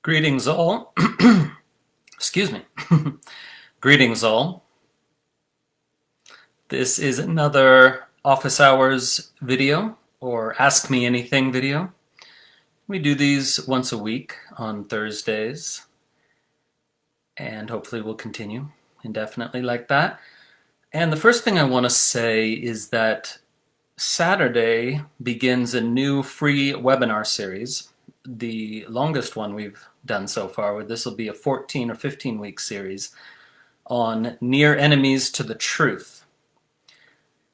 Greetings all. Excuse me. Greetings all. This is another office hours video or ask me anything video. We do these once a week on Thursdays and hopefully we'll continue indefinitely like that. And the first thing I want to say is that Saturday begins a new free webinar series, the longest one we've done so far. This will be a 14 or 15 week series on near enemies to the truth.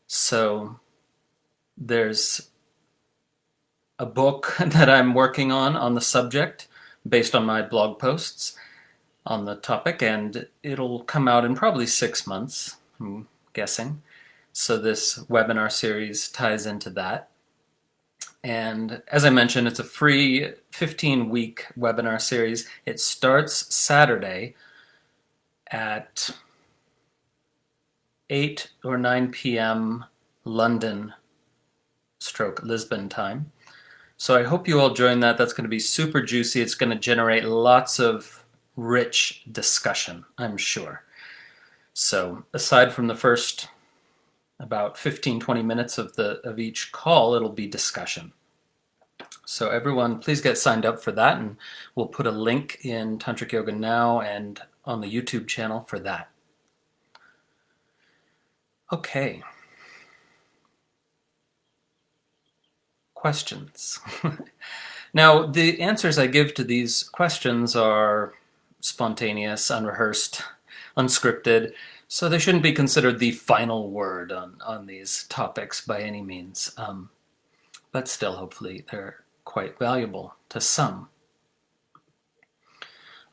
So there's a book that I'm working on the subject based on my blog posts on the topic, and it'll come out in probably 6 months, I'm guessing. So this webinar series ties into that. And as I mentioned, it's a free 15-week webinar series. It starts Saturday at 8 or 9 p.m. London/Lisbon time. So I hope you all join that. That's going to be super juicy. It's going to generate lots of rich discussion, I'm sure. So aside from the first about 15-20 minutes of each call, it'll be discussion. So everyone, please get signed up for that, and we'll put a link in Tantric Yoga Now and on the YouTube channel for that. Okay. Questions. Now, the answers I give to these questions are spontaneous, unrehearsed, unscripted, so they shouldn't be considered the final word on these topics by any means. But still, hopefully, they're quite valuable to some.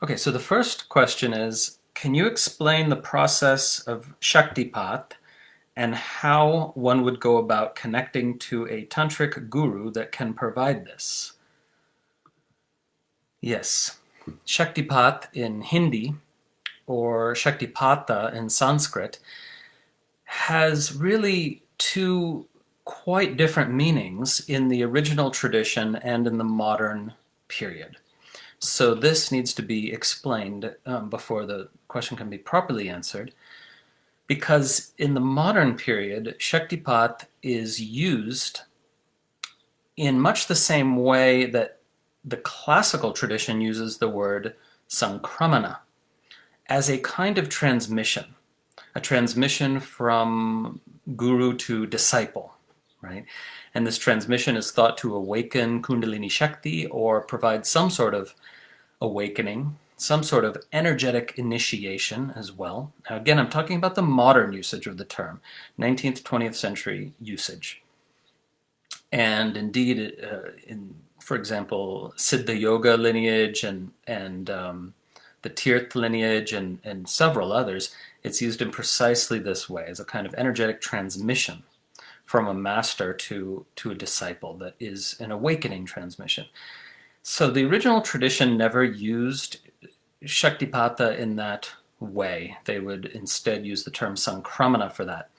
Okay, so the first question is, can you explain the process of śaktipāta and how one would go about connecting to a tantric guru that can provide this? Yes, śaktipāta in Hindi, or śaktipāta in Sanskrit, has really two quite different meanings in the original tradition and in the modern period. So this needs to be explained before the question can be properly answered, because in the modern period, śaktipāta is used in much the same way that the classical tradition uses the word saṃskāras, as a kind of transmission, a transmission from guru to disciple, right? And this transmission is thought to awaken Kundalini Shakti or provide some sort of awakening, some sort of energetic initiation as well. Now, again, I'm talking about the modern usage of the term, 19th, 20th century usage. And indeed, for example, Siddha Yoga lineage and the Tirth lineage and several others, it's used in precisely this way, as a kind of energetic transmission from a master to a disciple that is an awakening transmission. So the original tradition never used śaktipāta in that way. They would instead use the term saṃskāras for that.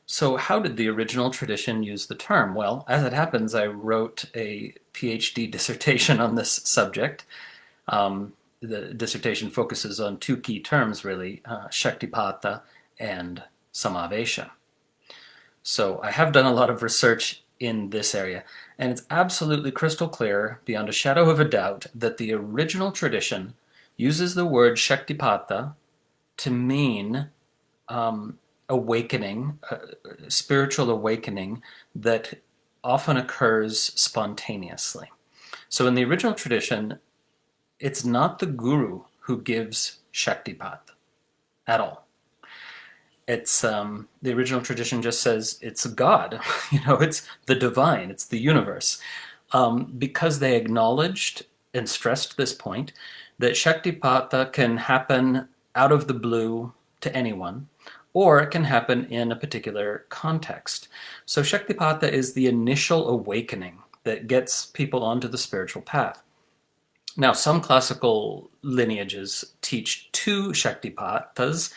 So how did the original tradition use the term? Well, as it happens, I wrote a PhD dissertation on this subject. The dissertation focuses on two key terms, really, śaktipāta and Samāveśa. So I have done a lot of research in this area, and it's absolutely crystal clear, beyond a shadow of a doubt, that the original tradition uses the word śaktipāta to mean awakening, spiritual awakening that often occurs spontaneously. So in the original tradition, it's not the guru who gives śaktipāta at all. It's the original tradition just says it's God, it's the divine, it's the universe, because they acknowledged and stressed this point that śaktipāta can happen out of the blue to anyone, or it can happen in a particular context. So śaktipāta is the initial awakening that gets people onto the spiritual path. Now, some classical lineages teach two śaktipātas,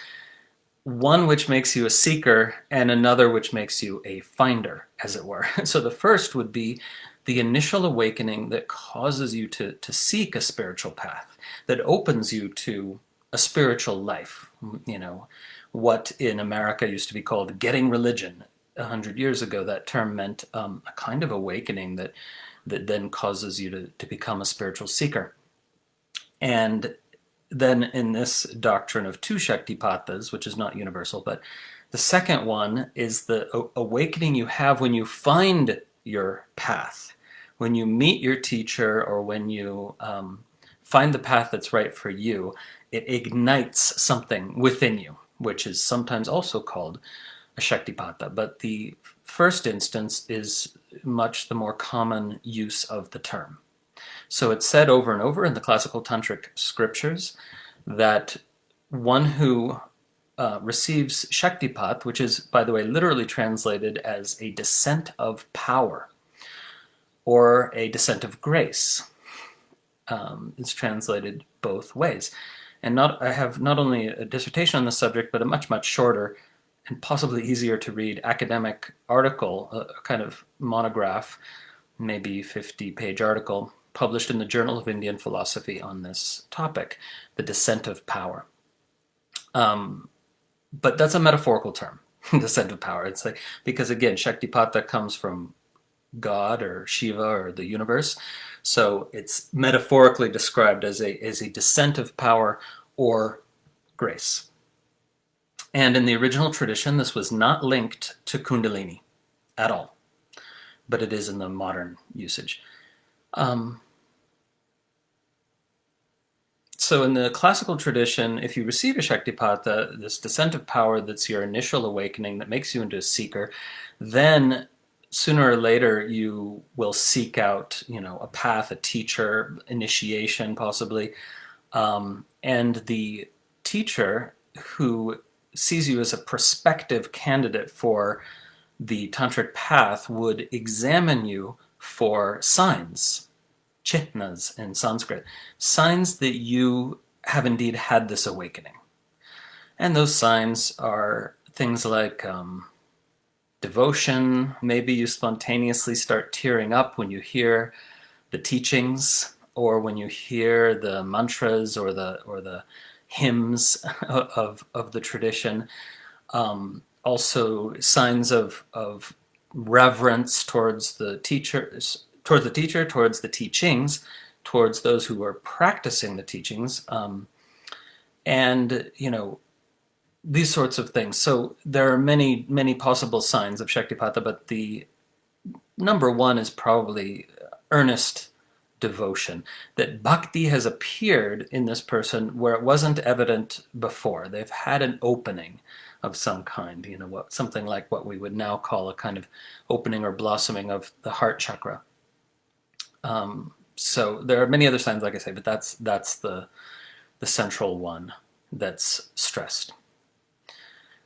one which makes you a seeker and another which makes you a finder, as it were. So the first would be the initial awakening that causes you to seek a spiritual path, that opens you to a spiritual life. What in America used to be called getting religion 100 years ago, that term meant a kind of awakening that then causes you to become a spiritual seeker. And then in this doctrine of two śaktipātas, which is not universal, but the second one is the awakening you have when you find your path, when you meet your teacher, or when you find the path that's right for you. It ignites something within you, which is sometimes also called a śaktipāta. But the first instance is much the more common use of the term. So it's said over and over in the classical tantric scriptures that one who receives śaktipāta, which is, by the way, literally translated as a descent of power or a descent of grace. It's translated both ways. And I have not only a dissertation on this subject, but a much, much shorter and possibly easier to read academic article, a kind of monograph, maybe 50-page article, published in the Journal of Indian Philosophy on this topic, the descent of power. But that's a metaphorical term, descent of power. It's like, because again, śaktipāta comes from God or Shiva or the universe. So it's metaphorically described as a descent of power or grace. And in the original tradition, this was not linked to Kundalini at all, but it is in the modern usage. So in the classical tradition, if you receive a śaktipāta, this descent of power that's your initial awakening that makes you into a seeker, then sooner or later you will seek out, a path, a teacher, initiation possibly, and the teacher who sees you as a prospective candidate for the tantric path would examine you for signs, chitnas in Sanskrit, signs that you have indeed had this awakening. And those signs are things like devotion. Maybe you spontaneously start tearing up when you hear the teachings, or when you hear the mantras or the hymns of the tradition. Also signs of reverence towards the teachers, towards the teacher, towards the teachings, towards those who are practicing the teachings, and these sorts of things. So there are many, many possible signs of śaktipāta, but the number one is probably earnest devotion, that bhakti has appeared in this person where it wasn't evident before. They've had an opening of some kind, something like what we would now call a kind of opening or blossoming of the heart chakra. So there are many other signs, like I say, but that's the central one that's stressed.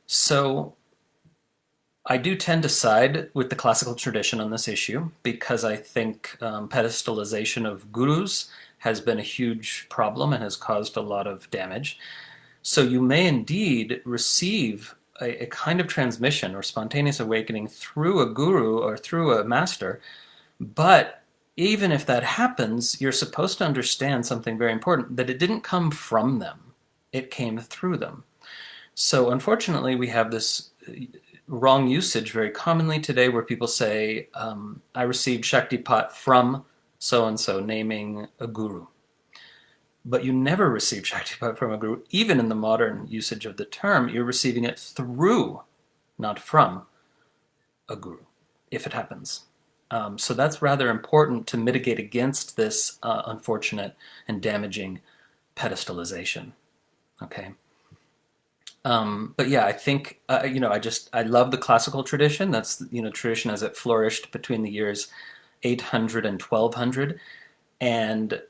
So I do tend to side with the classical tradition on this issue, because I think pedestalization of gurus has been a huge problem and has caused a lot of damage. So you may indeed receive a kind of transmission or spontaneous awakening through a guru or through a master, but even if that happens, you're supposed to understand something very important, that it didn't come from them, it came through them. So unfortunately, we have this wrong usage very commonly today where people say, I received śaktipāta from so-and-so, naming a guru. But you never receive śaktipāta from a guru. Even in the modern usage of the term, you're receiving it through, not from, a guru, if it happens. So that's rather important to mitigate against this unfortunate and damaging pedestalization. Okay. But yeah, I think, I love the classical tradition. That's, tradition as it flourished between the years 800 and 1200. And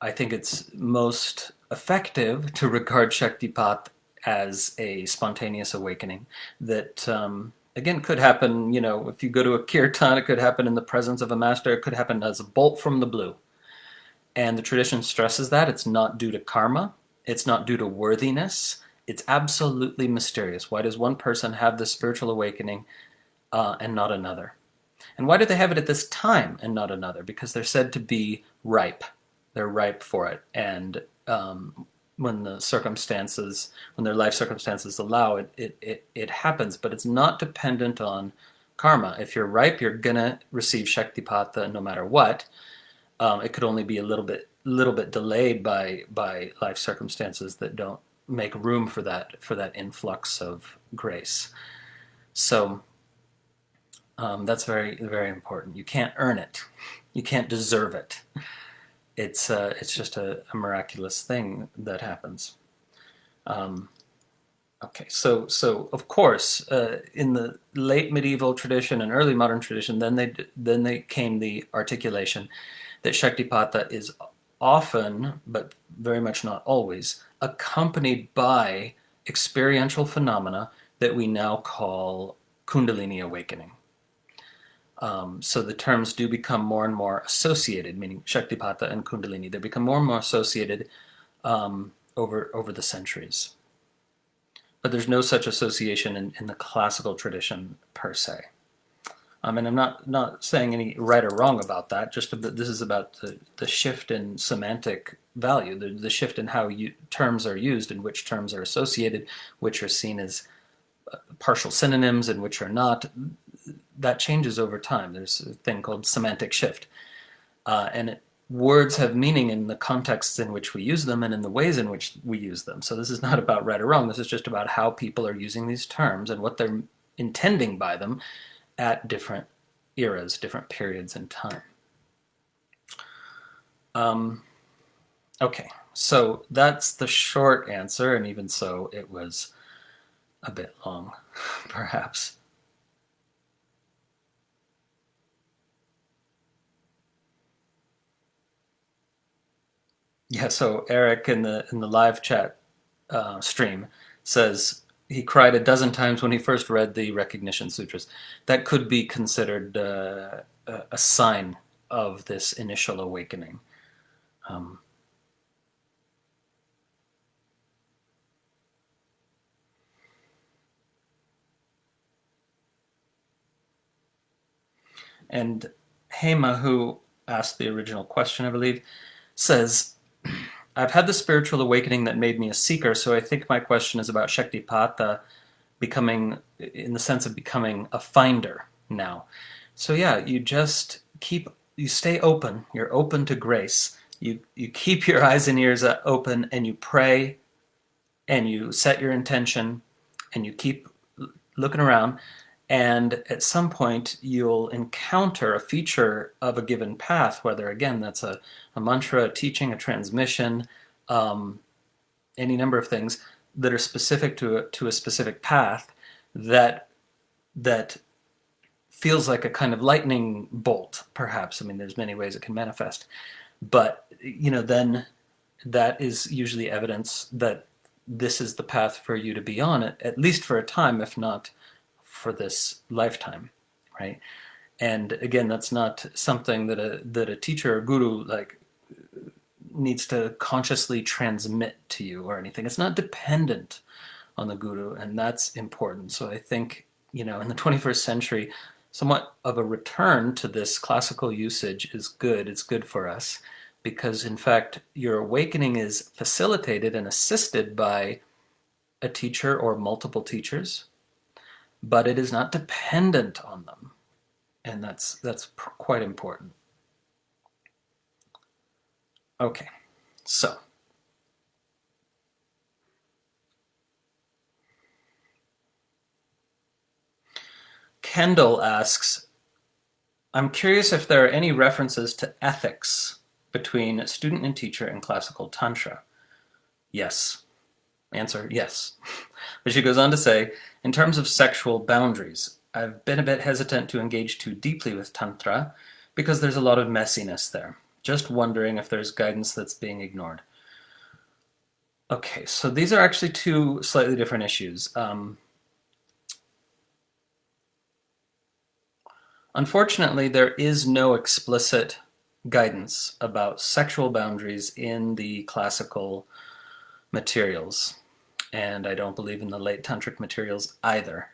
I think it's most effective to regard śaktipāta as a spontaneous awakening that, again, could happen, if you go to a kirtan, it could happen in the presence of a master, it could happen as a bolt from the blue. And the tradition stresses that it's not due to karma, it's not due to worthiness, it's absolutely mysterious. Why does one person have this spiritual awakening and not another? And why do they have it at this time and not another? Because they're said to be ripe. They're ripe for it. And when their life circumstances allow it, it happens. But it's not dependent on karma. If you're ripe, you're gonna receive śaktipāta no matter what. It could only be a little bit delayed by life circumstances that don't make room for that influx of grace. So that's very, very important. You can't earn it. You can't deserve it. It's just a miraculous thing that happens. Okay, so of course, in the late medieval tradition and early modern tradition, then they came the articulation that śaktipāta is often, but very much not always, accompanied by experiential phenomena that we now call Kundalini awakening. So the terms do become more and more associated, meaning śaktipāta and Kundalini. They become more and more associated over the centuries. But there's no such association in the classical tradition per se. And I'm not saying any right or wrong about that. This is about the shift in semantic value, the shift in how terms are used and which terms are associated, which are seen as partial synonyms and which are not. That changes over time. There's a thing called semantic shift. Words have meaning in the contexts in which we use them and in the ways in which we use them. So this is not about right or wrong. This is just about how people are using these terms and what they're intending by them at different eras, different periods in time. Okay, so that's the short answer, and even so, it was a bit long, perhaps. Yeah, so Eric in the live chat stream says he cried a dozen times when he first read the Recognition Sutras. That could be considered a sign of this initial awakening. And Hema, who asked the original question, I believe, says, I've had the spiritual awakening that made me a seeker, so I think my question is about śaktipāta becoming, in the sense of becoming a finder now. So yeah, you stay open, you're open to grace, you keep your eyes and ears open, and you pray, and you set your intention, and you keep looking around, and at some point you'll encounter a feature of a given path, whether again that's a mantra, a teaching, a transmission, any number of things that are specific to a specific path that feels like a kind of lightning bolt, perhaps. I mean, there's many ways it can manifest, but then that is usually evidence that this is the path for you to be on, at least for a time, if not for this lifetime, right? And again, that's not something that a teacher or guru needs to consciously transmit to you or anything. It's not dependent on the guru, and that's important. So I think, in the 21st century, somewhat of a return to this classical usage is good. It's good for us because, in fact, your awakening is facilitated and assisted by a teacher or multiple teachers, but it is not dependent on them. And that's quite important. Okay, so Kendall asks, I'm curious if there are any references to ethics between student and teacher in classical Tantra. Yes. Answer, yes. But she goes on to say, in terms of sexual boundaries, I've been a bit hesitant to engage too deeply with Tantra because there's a lot of messiness there. Just wondering if there's guidance that's being ignored. Okay, so these are actually two slightly different issues. Unfortunately, there is no explicit guidance about sexual boundaries in the classical materials, and I don't believe in the late tantric materials either.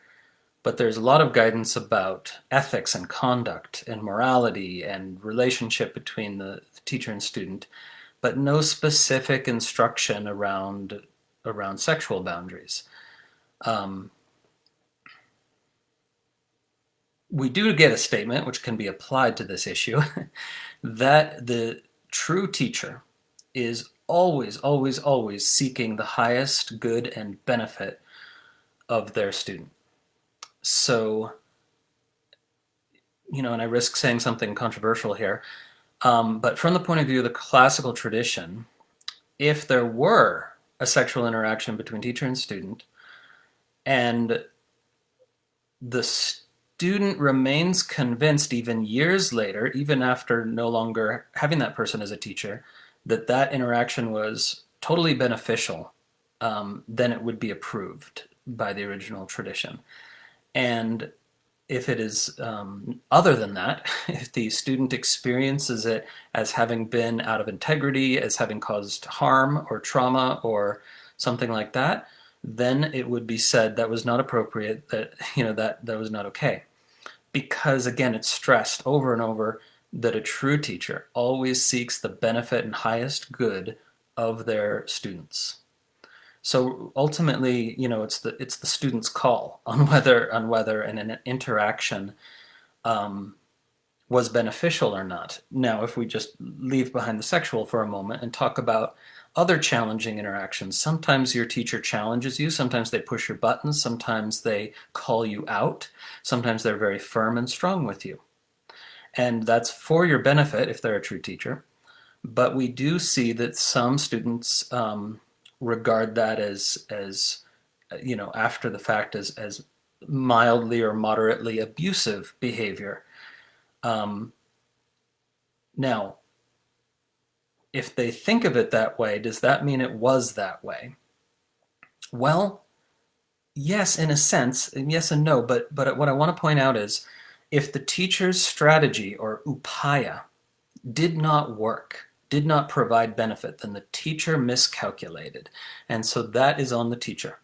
but there's a lot of guidance about ethics and conduct and morality and relationship between the teacher and student, but no specific instruction around sexual boundaries. We do get a statement, which can be applied to this issue, that the true teacher is always, always, always seeking the highest good and benefit of their student. So, and I risk saying something controversial here, but from the point of view of the classical tradition, if there were a sexual interaction between teacher and student, and the student remains convinced even years later, even after no longer having that person as a teacher, that that interaction was totally beneficial, then it would be approved by the original tradition. And if it is other than that, if the student experiences it as having been out of integrity, as having caused harm or trauma or something like that, then it would be said that was not appropriate, that that was not okay. Because again, it's stressed over and over that a true teacher always seeks the benefit and highest good of their students. So ultimately, it's the student's call on whether an interaction was beneficial or not. Now, if we just leave behind the sexual for a moment and talk about other challenging interactions, sometimes your teacher challenges you, sometimes they push your buttons, sometimes they call you out, sometimes they're very firm and strong with you. And that's for your benefit if they're a true teacher. But we do see that some students regard that as after the fact as mildly or moderately abusive behavior. Now, if they think of it that way, does that mean it was that way? Well, yes, in a sense, and yes and no, but what I want to point out is if the teacher's strategy or upaya did not work, did not provide benefit, then the teacher miscalculated. And so that is on the teacher.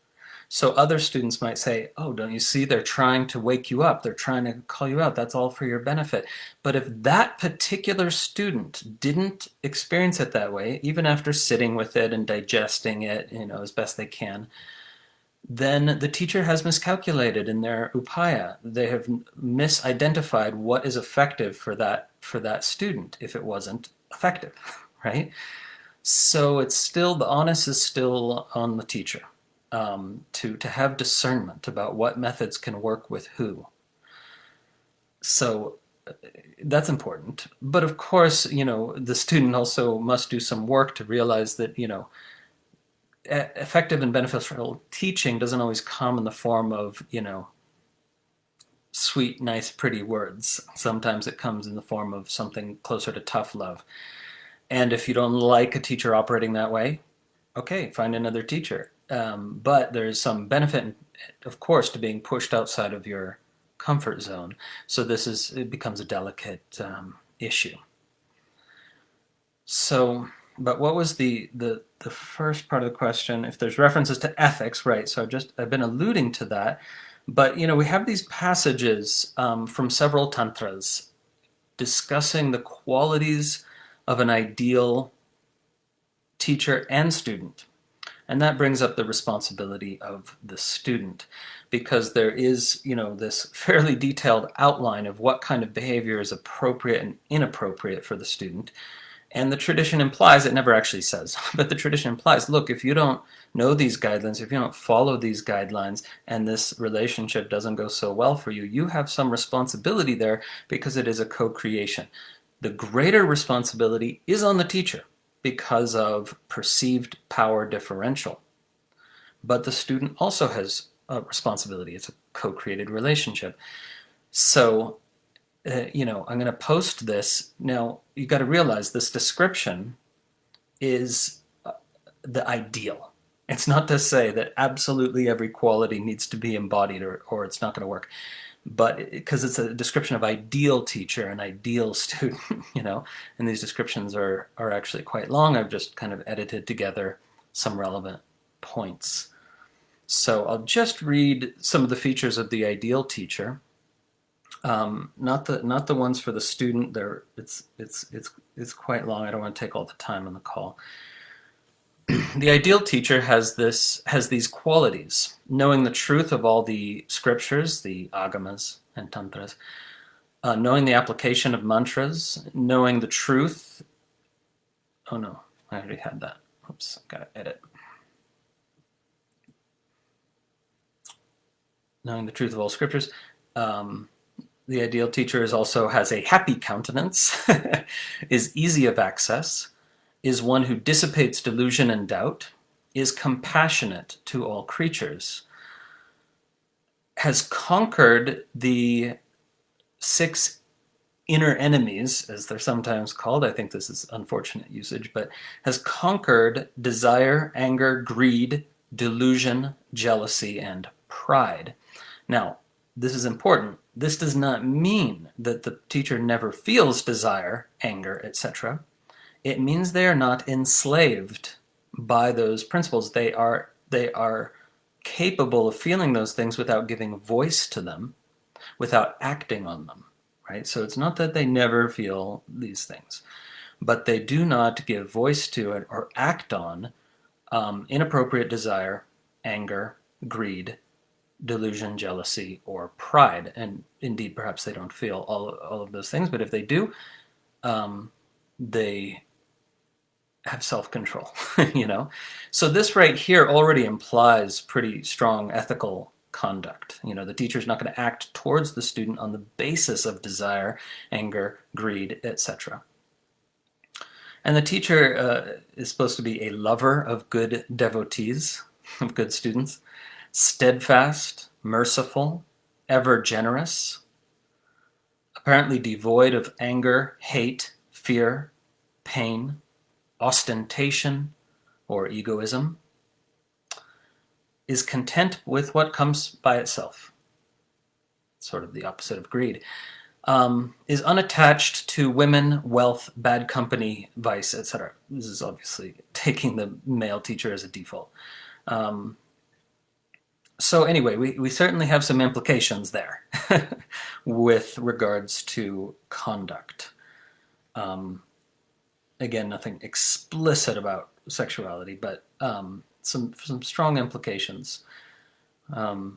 So other students might say, oh, don't you see, they're trying to wake you up, they're trying to call you out, that's all for your benefit. But if that particular student didn't experience it that way, even after sitting with it and digesting it, as best they can, then the teacher has miscalculated in their upaya. They have misidentified what is effective for that student if it wasn't effective, right? So it's still, the onus is still on the teacher to have discernment about what methods can work with who. So that's important. But of course, the student also must do some work to realize that, effective and beneficial teaching doesn't always come in the form of, sweet, nice, pretty words. Sometimes it comes in the form of something closer to tough love. And if you don't like a teacher operating that way, okay, find another teacher. But there's some benefit, of course, to being pushed outside of your comfort zone. So it becomes a delicate issue. So, but what was the first part of the question? If there's references to ethics, right? So I've been alluding to that. But we have these passages from several tantras discussing the qualities of an ideal teacher and student. And that brings up the responsibility of the student, because there is, this fairly detailed outline of what kind of behavior is appropriate and inappropriate for the student. And the tradition implies, it never actually says, but the tradition implies, look, if you don't know these guidelines, if you don't follow these guidelines, and this relationship doesn't go so well for you, you have some responsibility there because it is a co-creation. The greater responsibility is on the teacher because of perceived power differential. But the student also has a responsibility. It's a co-created relationship. So, I'm going to post this. Now, you got to realize this description is the ideal. It's not to say that absolutely every quality needs to be embodied or it's not going to work. But because it's a description of ideal teacher and ideal student, and these descriptions are actually quite long. I've just kind of edited together some relevant points. So I'll just read some of the features of the ideal teacher. Not the ones for the student. It's quite long. I don't want to take all the time on the call. The ideal teacher has these qualities: knowing the truth of all the scriptures, the agamas and tantras, knowing the application of mantras, knowing the truth. Oh no, I already had that. Oops, gotta edit. Knowing the truth of all scriptures. The ideal teacher also has a happy countenance, is easy of access, is one who dissipates delusion and doubt, is compassionate to all creatures, has conquered the 6 inner enemies, as they're sometimes called. I think this is unfortunate usage, but has conquered desire, anger, greed, delusion, jealousy, and pride. Now, this is important. This does not mean that the teacher never feels desire, anger, etc. It means they are not enslaved by those principles. They are capable of feeling those things without giving voice to them, without acting on them, right? So it's not that they never feel these things, but they do not give voice to it or act on inappropriate desire, anger, greed, delusion, jealousy, or pride. And indeed, perhaps they don't feel all of those things, but if they do, they have self-control, you know? So this right here already implies pretty strong ethical conduct. You know, the teacher's not going to act towards the student on the basis of desire, anger, greed, etc. And the teacher is supposed to be a lover of good devotees, of good students, steadfast, merciful, ever generous, apparently devoid of anger, hate, fear, pain, ostentation, or egoism, is content with what comes by itself, sort of the opposite of greed, is unattached to women, wealth, bad company, vice, etc. This is obviously taking the male teacher as a default. So anyway, we certainly have some implications there with regards to conduct. Again, nothing explicit about sexuality, but some strong implications. Right.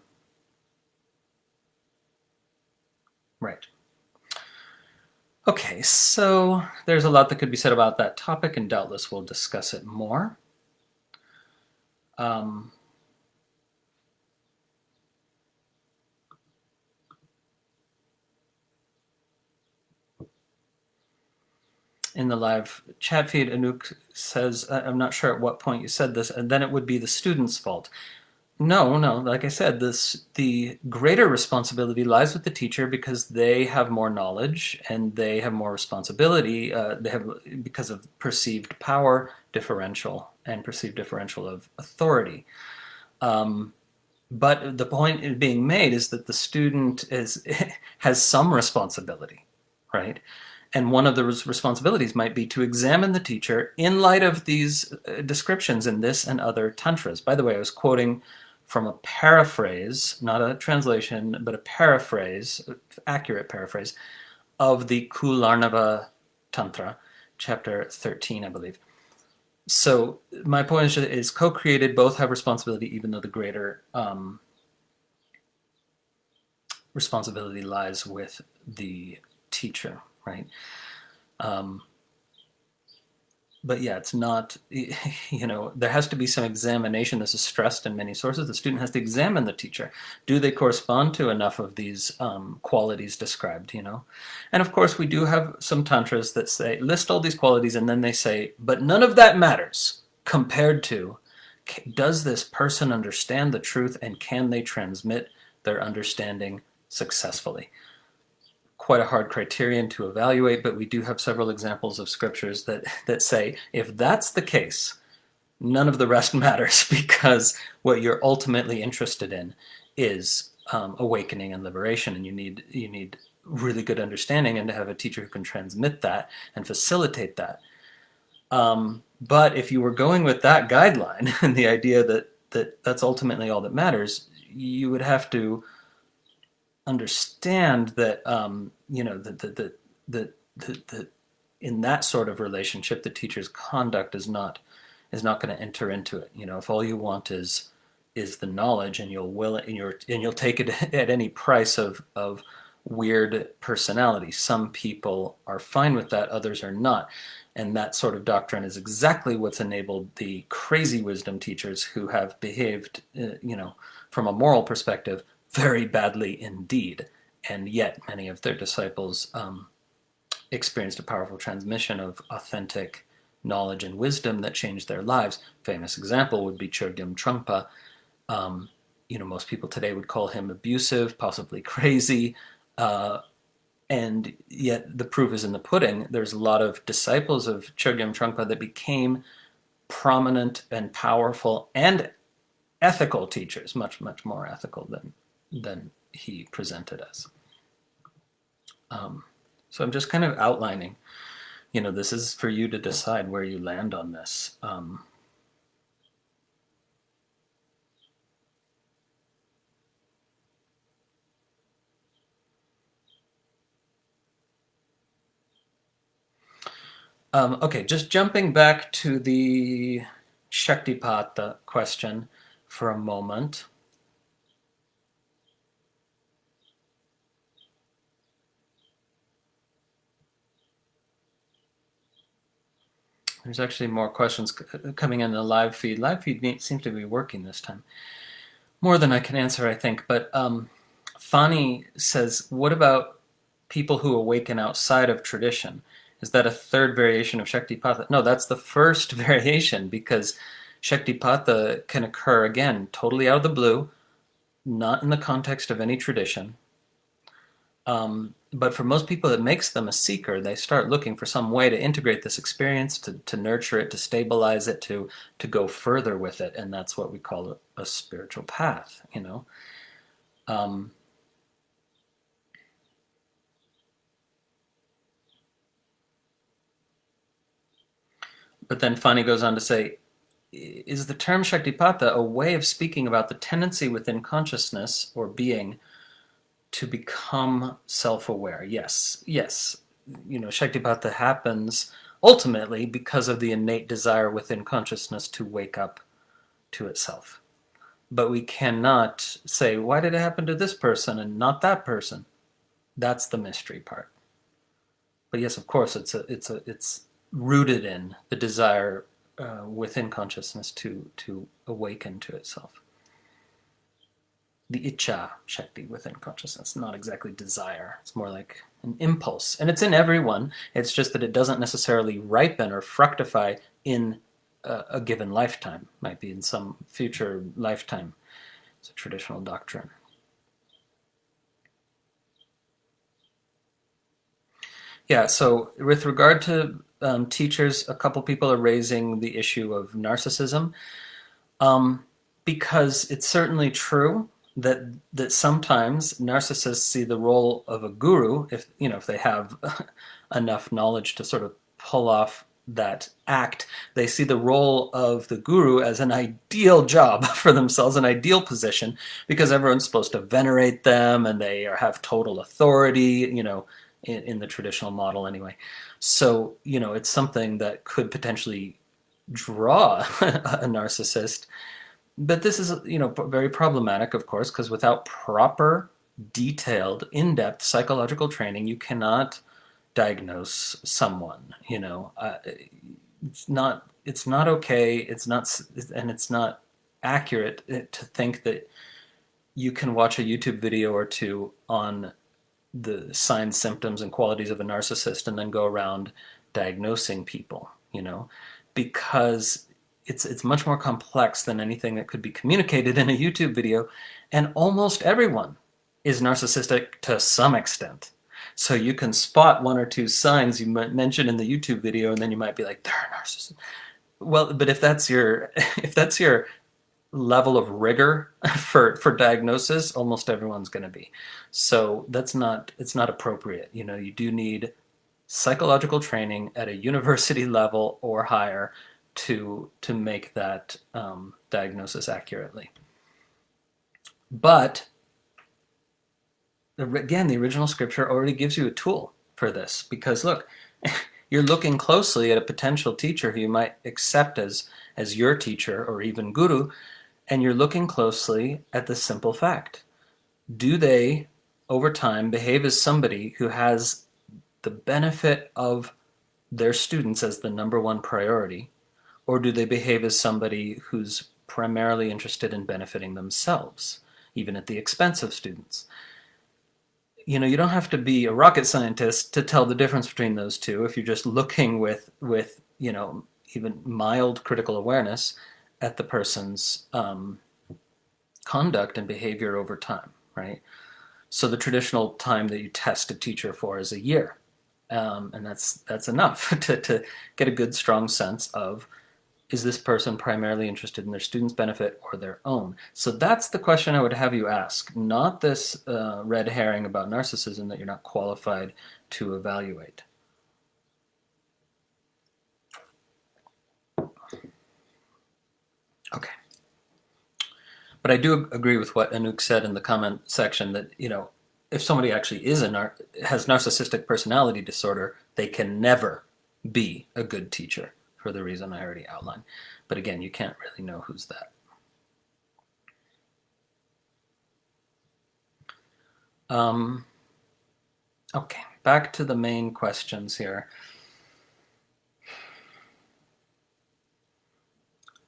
Okay, so there's a lot that could be said about that topic, and doubtless we'll discuss it more. In the live chat feed, Anouk says, I'm not sure at what point you said this, and then it would be the student's fault. No, like I said, the greater responsibility lies with the teacher because they have more knowledge and they have more responsibility. Because of perceived power differential and perceived differential of authority. But the point being made is that the student has some responsibility, right? And one of the responsibilities might be to examine the teacher in light of these descriptions in this and other tantras. By the way, I was quoting from a paraphrase, not a translation, but a paraphrase, accurate paraphrase, of the Kūlarnava Tantra, chapter 13, I believe. So my point is co-created, both have responsibility, even though the greater responsibility lies with the teacher, right? But yeah, it's not, you know, there has to be some examination. This is stressed in many sources. The student has to examine the teacher. Do they correspond to enough of these qualities described, you know? And of course, we do have some tantras that say, list all these qualities, and then they say, but none of that matters compared to, does this person understand the truth and can they transmit their understanding successfully? Quite a hard criterion to evaluate, but we do have several examples of scriptures that say, if that's the case, none of the rest matters, because what you're ultimately interested in is awakening and liberation, and you need really good understanding and to have a teacher who can transmit that and facilitate that. But if you were going with that guideline and the idea that that's ultimately all that matters, you would have to understand that that in that sort of relationship, the teacher's conduct is not going to enter into it. If all you want is the knowledge, and you'll take it at any price of weird personality. Some people are fine with that, others are not. And that sort of doctrine is exactly what's enabled the crazy wisdom teachers who have behaved, from a moral perspective, very badly indeed. And yet many of their disciples experienced a powerful transmission of authentic knowledge and wisdom that changed their lives. Famous example would be Chogyam Trungpa. Most people today would call him abusive, possibly crazy, and yet the proof is in the pudding. There's a lot of disciples of Chogyam Trungpa that became prominent and powerful and ethical teachers, much, much more ethical than he presented as. So I'm just kind of outlining, this is for you to decide where you land on this. Okay, just jumping back to the śaktipāta question for a moment. There's actually more questions coming in the live feed. Live feed seems to be working this time. More than I can answer, I think. But Fani says, what about people who awaken outside of tradition? Is that a third variation of śaktipāta? No, that's the first variation, because śaktipāta can occur, again, totally out of the blue, not in the context of any tradition. But for most people, it makes them a seeker. They start looking for some way to integrate this experience, to nurture it, to stabilize it, to go further with it. And that's what we call a spiritual path, But then Fani goes on to say, is the term śaktipāta a way of speaking about the tendency within consciousness or being to become self-aware? Yes. Śaktipāta happens ultimately because of the innate desire within consciousness to wake up to itself. But we cannot say, why did it happen to this person and not that person? That's the mystery part. But yes, of course, it's rooted in the desire within consciousness to awaken to itself. The icha shakti within consciousness, not exactly desire. It's more like an impulse. And it's in everyone. It's just that it doesn't necessarily ripen or fructify in a given lifetime. Might be in some future lifetime. It's a traditional doctrine. Yeah, so with regard to teachers, a couple people are raising the issue of narcissism, because it's certainly true that sometimes narcissists see the role of a guru, if they have enough knowledge to sort of pull off that act. They see the role of the guru as an ideal job for themselves, an ideal position, because everyone's supposed to venerate them and they have total authority, in the traditional model anyway. So, it's something that could potentially draw a narcissist. But this is, very problematic, of course, because without proper, detailed, in-depth psychological training, you cannot diagnose someone. It's not okay. It's not accurate to think that you can watch a YouTube video or two on the signs, symptoms, and qualities of a narcissist and then go around diagnosing people, because it's much more complex than anything that could be communicated in a YouTube video, and almost everyone is narcissistic to some extent. So you can spot one or two signs you might mention in the YouTube video, and then you might be like, they're a narcissist. Well, but if that's your level of rigor for diagnosis, almost everyone's going to be. So it's not appropriate. You do need psychological training at a university level or higher to make that diagnosis accurately. But again, the original scripture already gives you a tool for this, because look, you're looking closely at a potential teacher who you might accept as your teacher or even guru, and you're looking closely at the simple fact: do they, over time, behave as somebody who has the benefit of their students as the number one priority, or do they behave as somebody who's primarily interested in benefiting themselves, even at the expense of students? You know, you don't have to be a rocket scientist to tell the difference between those two if you're just looking with you know, even mild critical awareness at the person's conduct and behavior over time, right? So the traditional time that you test a teacher for is a year. And that's enough to get a good, strong sense of, is this person primarily interested in their students' benefit or their own? So that's the question I would have you ask, not this red herring about narcissism that you're not qualified to evaluate. Okay. But I do agree with what Anouk said in the comment section, that, you know, if somebody actually has narcissistic personality disorder, they can never be a good teacher, for the reason I already outlined. But again, you can't really know who's that. Okay, back to the main questions here.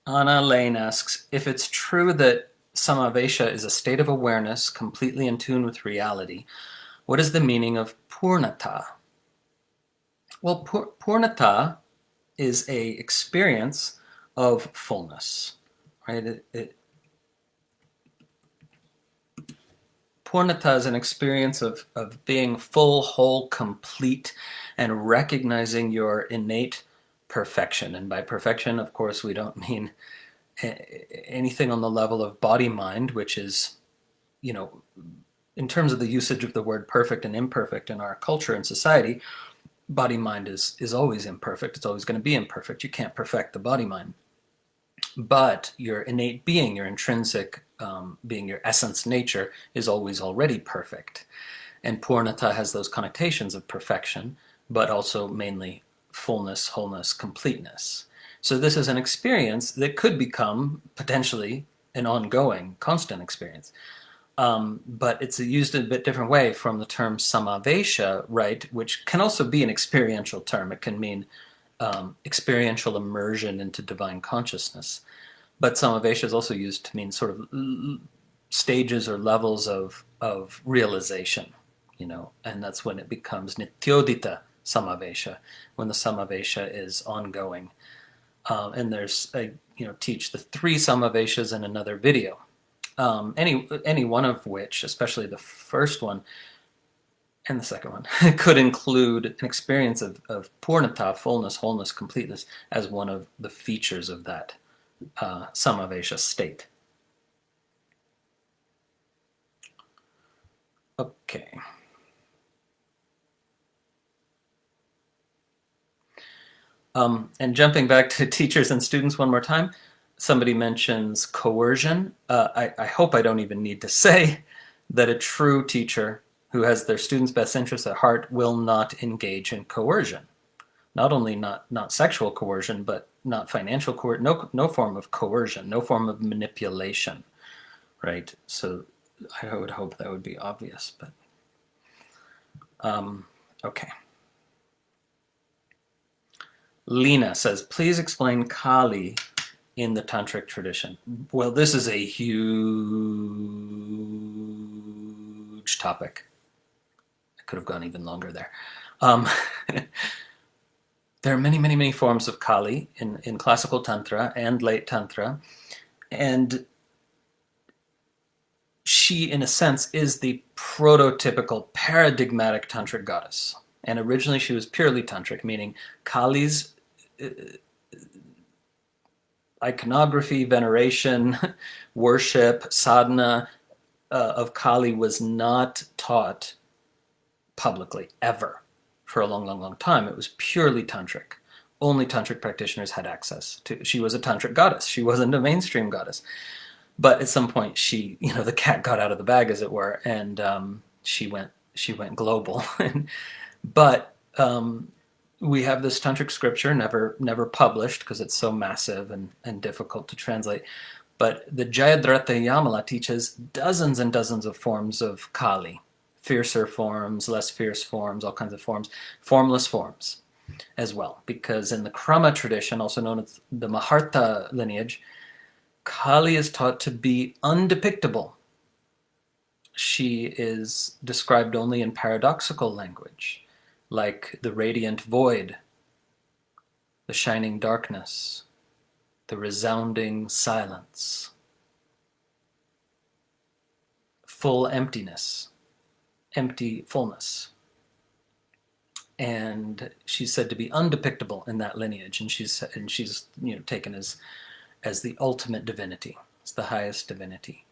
Anna Lane asks, if it's true that Samāveśa is a state of awareness completely in tune with reality, what is the meaning of pūrṇatā? Well, pūrṇatā is a experience of fullness, right? Pūrṇatā is an experience of being full, whole, complete, and recognizing your innate perfection. And by perfection, of course, we don't mean anything on the level of body-mind, which is, you know, in terms of the usage of the word perfect and imperfect in our culture and society, body-mind is always imperfect. It's always going to be imperfect. You can't perfect the body-mind. But your innate being, your intrinsic being, your essence nature, is always already perfect. And pūrṇatā has those connotations of perfection, but also mainly fullness, wholeness, completeness. So this is an experience that could become potentially an ongoing, constant experience. But it's used in a bit different way from the term Samāveśa, right, which can also be an experiential term. It can mean experiential immersion into divine consciousness. But Samāveśa is also used to mean sort of stages or levels of realization, you know, and that's when it becomes nityodita Samāveśa, when the Samāveśa is ongoing. And there's, teach the 3 Samāveśas in another video. Any one of which, especially the first one and the second one, could include an experience of pūrṇatā, fullness, wholeness, completeness, as one of the features of that Samāveśa state. Okay. And jumping back to teachers and students one more time, somebody mentions coercion. I hope I don't even need to say that a true teacher who has their students' best interests at heart will not engage in coercion. Not only not sexual coercion, but not financial coercion, no form of coercion, no form of manipulation, right? So I would hope that would be obvious, but okay. Lena says, please explain Kālī in the Tantric tradition. Well, this is a huge topic. I could have gone even longer there. There are many, many, many forms of Kālī in classical Tantra and late Tantra. And she, in a sense, is the prototypical paradigmatic Tantric goddess. And originally she was purely Tantric, meaning Kālī's iconography, veneration, worship, sadhana of Kālī was not taught publicly, ever, for a long, long, long time. It was purely Tantric. only tantric practitioners had access to. She was a tantric goddess. She wasn't a mainstream goddess. But at some point, she, the cat got out of the bag, as it were, and she went global. But we have this tantric scripture, never published because it's so massive and difficult to translate. But the Jayadratha Yamala teaches dozens and dozens of forms of Kālī, fiercer forms, less fierce forms, all kinds of forms, formless forms as well. Because in the Krama tradition, also known as the Mahārta lineage, Kālī is taught to be undepictable. She is described only in paradoxical language, like the radiant void, the shining darkness, the resounding silence, full emptiness, empty fullness. And she's said to be undepictable in that lineage, and she's taken as the ultimate divinity, as the highest divinity.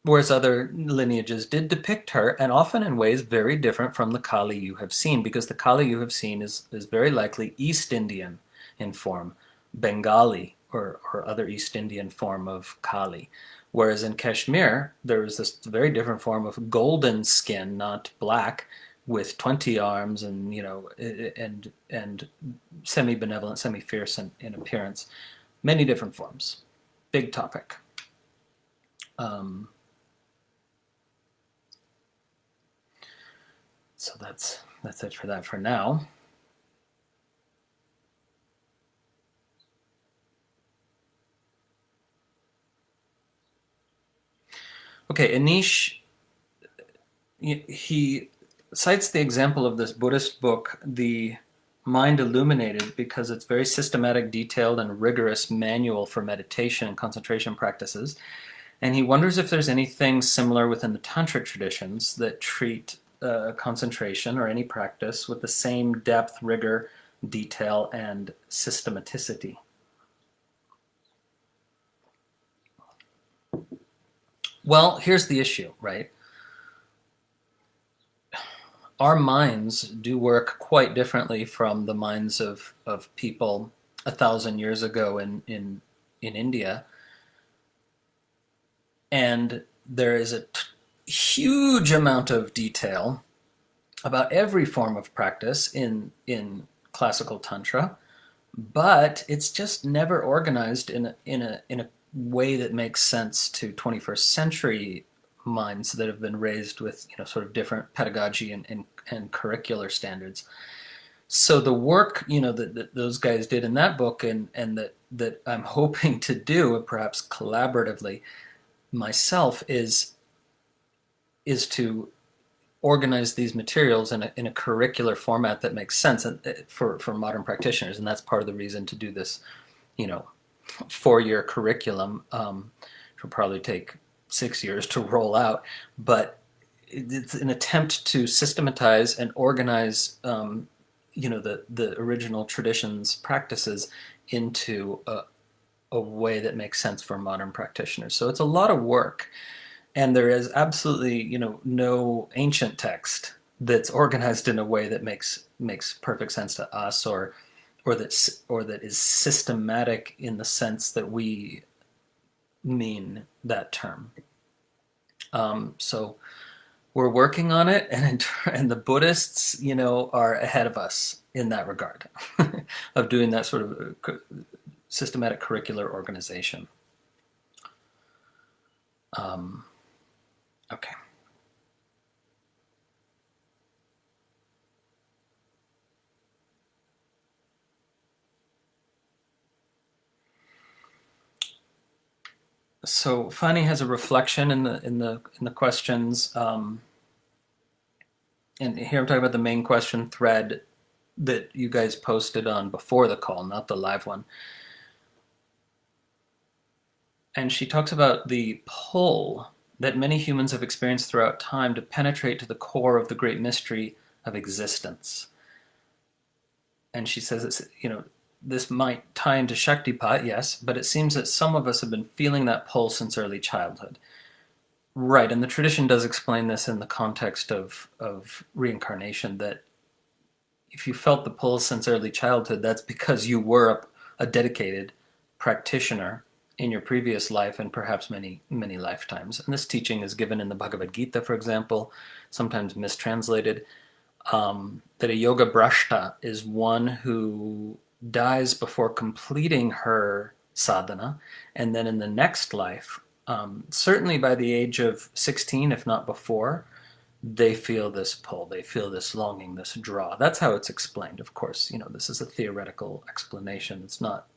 Whereas other lineages did depict her, and often in ways very different from the Kālī you have seen, because the Kālī you have seen is very likely East Indian in form, Bengali or other East Indian form of Kālī. Whereas in Kashmir, there is this very different form of golden skin, not black, with 20 arms and and semi-benevolent, semi-fierce in appearance. Many different forms. Big topic. So that's it for that for now. Okay, Anish, he cites the example of this Buddhist book, the Mind Illuminated, because it's very systematic, detailed, and rigorous manual for meditation and concentration practices. And he wonders if there's anything similar within the Tantric traditions that treat concentration or any practice with the same depth, rigor, detail, and systematicity. Well, here's the issue, right? Our minds do work quite differently from the minds of people 1,000 years ago in India. And there is a huge amount of detail about every form of practice in classical Tantra, but it's just never organized in a way that makes sense to 21st century minds that have been raised with sort of different pedagogy and curricular standards. So the work that those guys did in that book and that I'm hoping to do, perhaps collaboratively myself, is to organize these materials in a curricular format that makes sense for modern practitioners, and that's part of the reason to do this 4-year curriculum. Which will probably take 6 years to roll out, but it's an attempt to systematize and organize the original traditions practices into a way that makes sense for modern practitioners. So it's a lot of work, and there is absolutely no ancient text that's organized in a way that makes perfect sense to us, or that is systematic in the sense that we mean that term. So we're working on it, and the Buddhists, are ahead of us in that regard of doing that sort of systematic curricular organization. Okay. So Fanny has a reflection in the questions, and here I'm talking about the main question thread that you guys posted on before the call, not the live one. And she talks about the pull that many humans have experienced throughout time to penetrate to the core of the great mystery of existence. And she says it's, this might tie into śaktipāta, yes, but it seems that some of us have been feeling that pull since early childhood. Right, and the tradition does explain this in the context of reincarnation, that if you felt the pull since early childhood, that's because you were a dedicated practitioner in your previous life and perhaps many, many lifetimes. And this teaching is given in the Bhagavad Gita, for example, sometimes mistranslated, that a yoga brashta is one who dies before completing her sadhana, and then in the next life, certainly by the age of 16, if not before, they feel this pull, they feel this longing, this draw. That's how it's explained. Of course, this is a theoretical explanation. It's not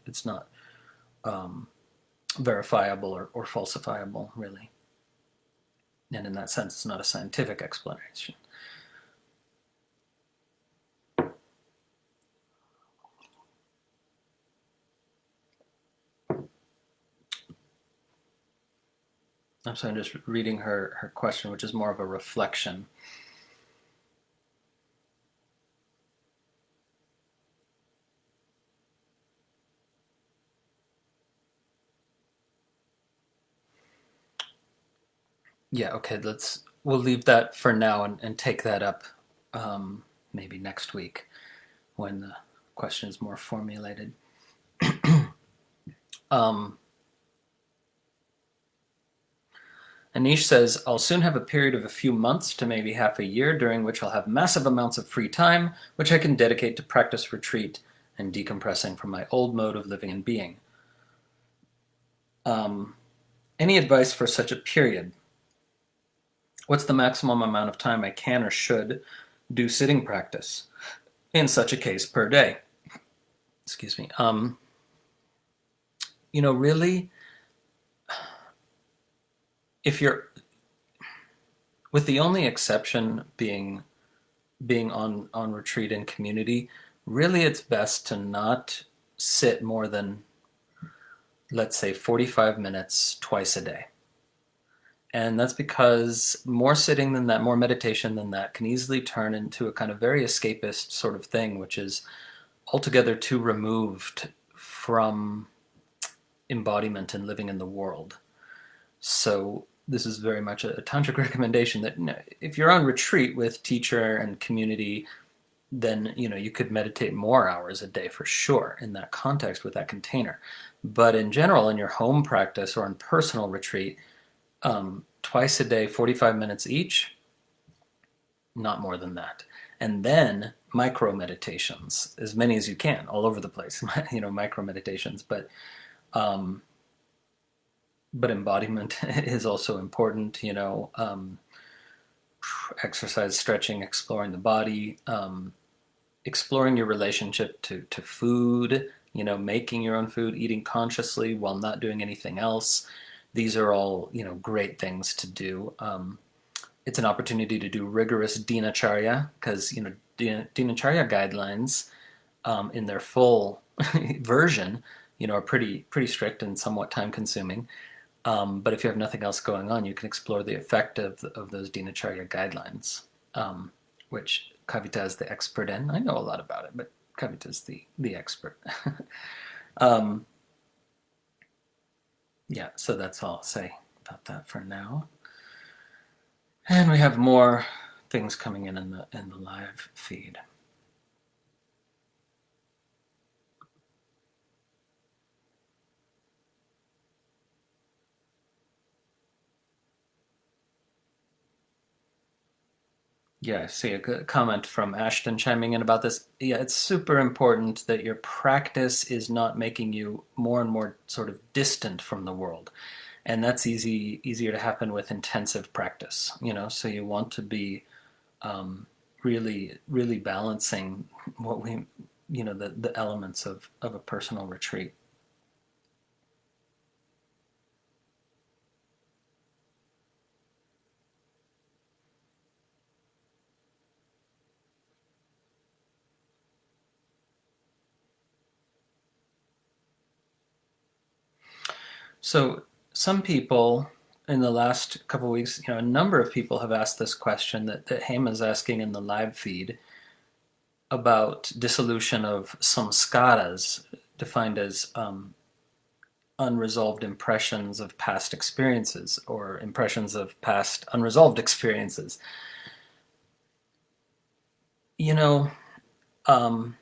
verifiable or falsifiable, really. And in that sense, it's not a scientific explanation. I'm just reading her question, which is more of a reflection. Yeah, okay, we'll leave that for now and take that up maybe next week when the question is more formulated. Anish says, I'll soon have a period of a few months to maybe half a year during which I'll have massive amounts of free time, which I can dedicate to practice retreat and decompressing from my old mode of living and being. Any advice for such a period? What's the maximum amount of time I can or should do sitting practice in such a case per day? Excuse me. Really, if you're, with the only exception being on retreat in community, really it's best to not sit more than, let's say, 45 minutes twice a day. And that's because more sitting than that, more meditation than that, can easily turn into a kind of very escapist sort of thing, which is altogether too removed from embodiment and living in the world. So this is very much a tantric recommendation that if you're on retreat with teacher and community, then you could meditate more hours a day for sure in that context with that container. But in general, in your home practice or in personal retreat, twice a day, 45 minutes each, not more than that. And then micro meditations, as many as you can, all over the place, micro meditations. But embodiment is also important, exercise, stretching, exploring the body, exploring your relationship to food, making your own food, eating consciously while not doing anything else. These are all, great things to do. It's an opportunity to do rigorous dinacharya because, dinacharya guidelines in their full version, are pretty strict and somewhat time-consuming. But if you have nothing else going on, you can explore the effect of those dinacharya guidelines, which Kavita is the expert in. I know a lot about it, but Kavita is the expert. Yeah, so that's all I'll say about that for now. And we have more things coming in the live feed. Yeah, I see a good comment from Ashton chiming in about this. Yeah, it's super important that your practice is not making you more and more sort of distant from the world. And that's easier to happen with intensive practice, so you want to be really, really balancing what the elements of a personal retreat. So some people in the last couple of weeks, a number of people have asked this question that Hema's asking in the live feed about dissolution of saṃskāras, defined as unresolved impressions of past experiences or impressions of past unresolved experiences. Um,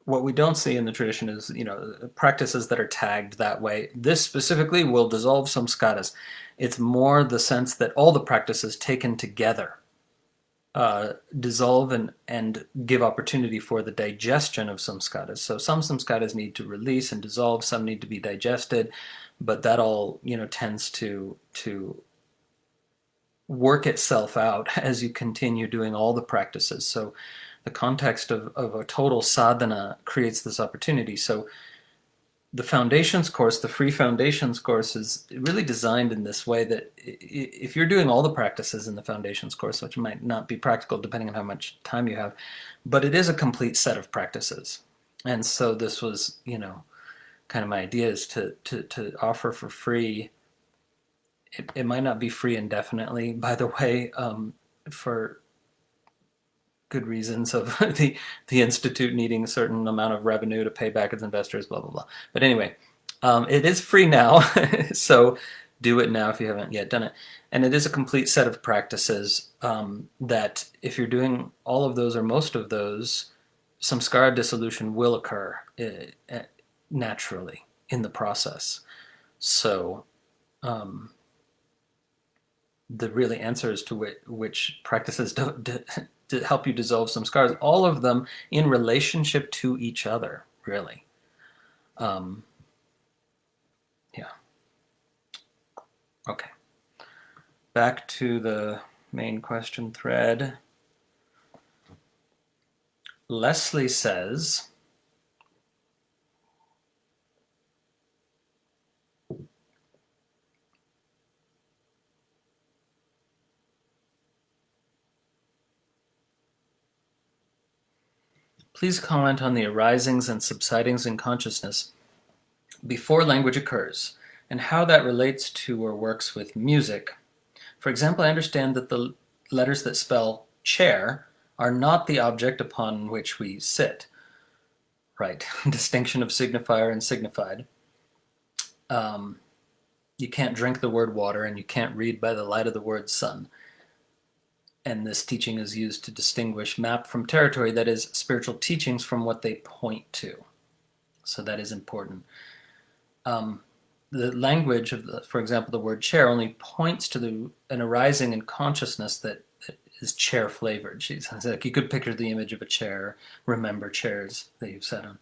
what we don't see in the tradition is, practices that are tagged that way. This specifically will dissolve saṃskāras. It's more the sense that all the practices taken together dissolve and give opportunity for the digestion of saṃskāras. So some saṃskāras need to release and dissolve, some need to be digested, but that all tends to work itself out as you continue doing all the practices. So the context of a total sadhana creates this opportunity. So the foundations course, the free foundations course, is really designed in this way that if you're doing all the practices in the foundations course, which might not be practical depending on how much time you have, but it is a complete set of practices. And so this was, kind of my idea is to offer for free. It might not be free indefinitely, by the way, for good reasons of the institute needing a certain amount of revenue to pay back its investors, blah blah blah. But anyway, it is free now, so do it now if you haven't yet done it. And it is a complete set of practices that if you're doing all of those or most of those, samskara dissolution will occur naturally in the process. So the really answers to which practices to help you dissolve samskāras, all of them in relationship to each other, really. Yeah. Okay. Back to the main question thread. Leslie says, please comment on the arisings and subsidings in consciousness before language occurs, and how that relates to or works with music. For example, I understand that the letters that spell chair are not the object upon which we sit. Right. Distinction of signifier and signified. You can't drink the word water, and you can't read by the light of the word sun. And this teaching is used to distinguish map from territory, that is, spiritual teachings from what they point to. So that is important. The language of, for example, the word chair only points to an arising in consciousness that is chair flavored. She's like, you could picture the image of a chair, remember chairs that you've sat on.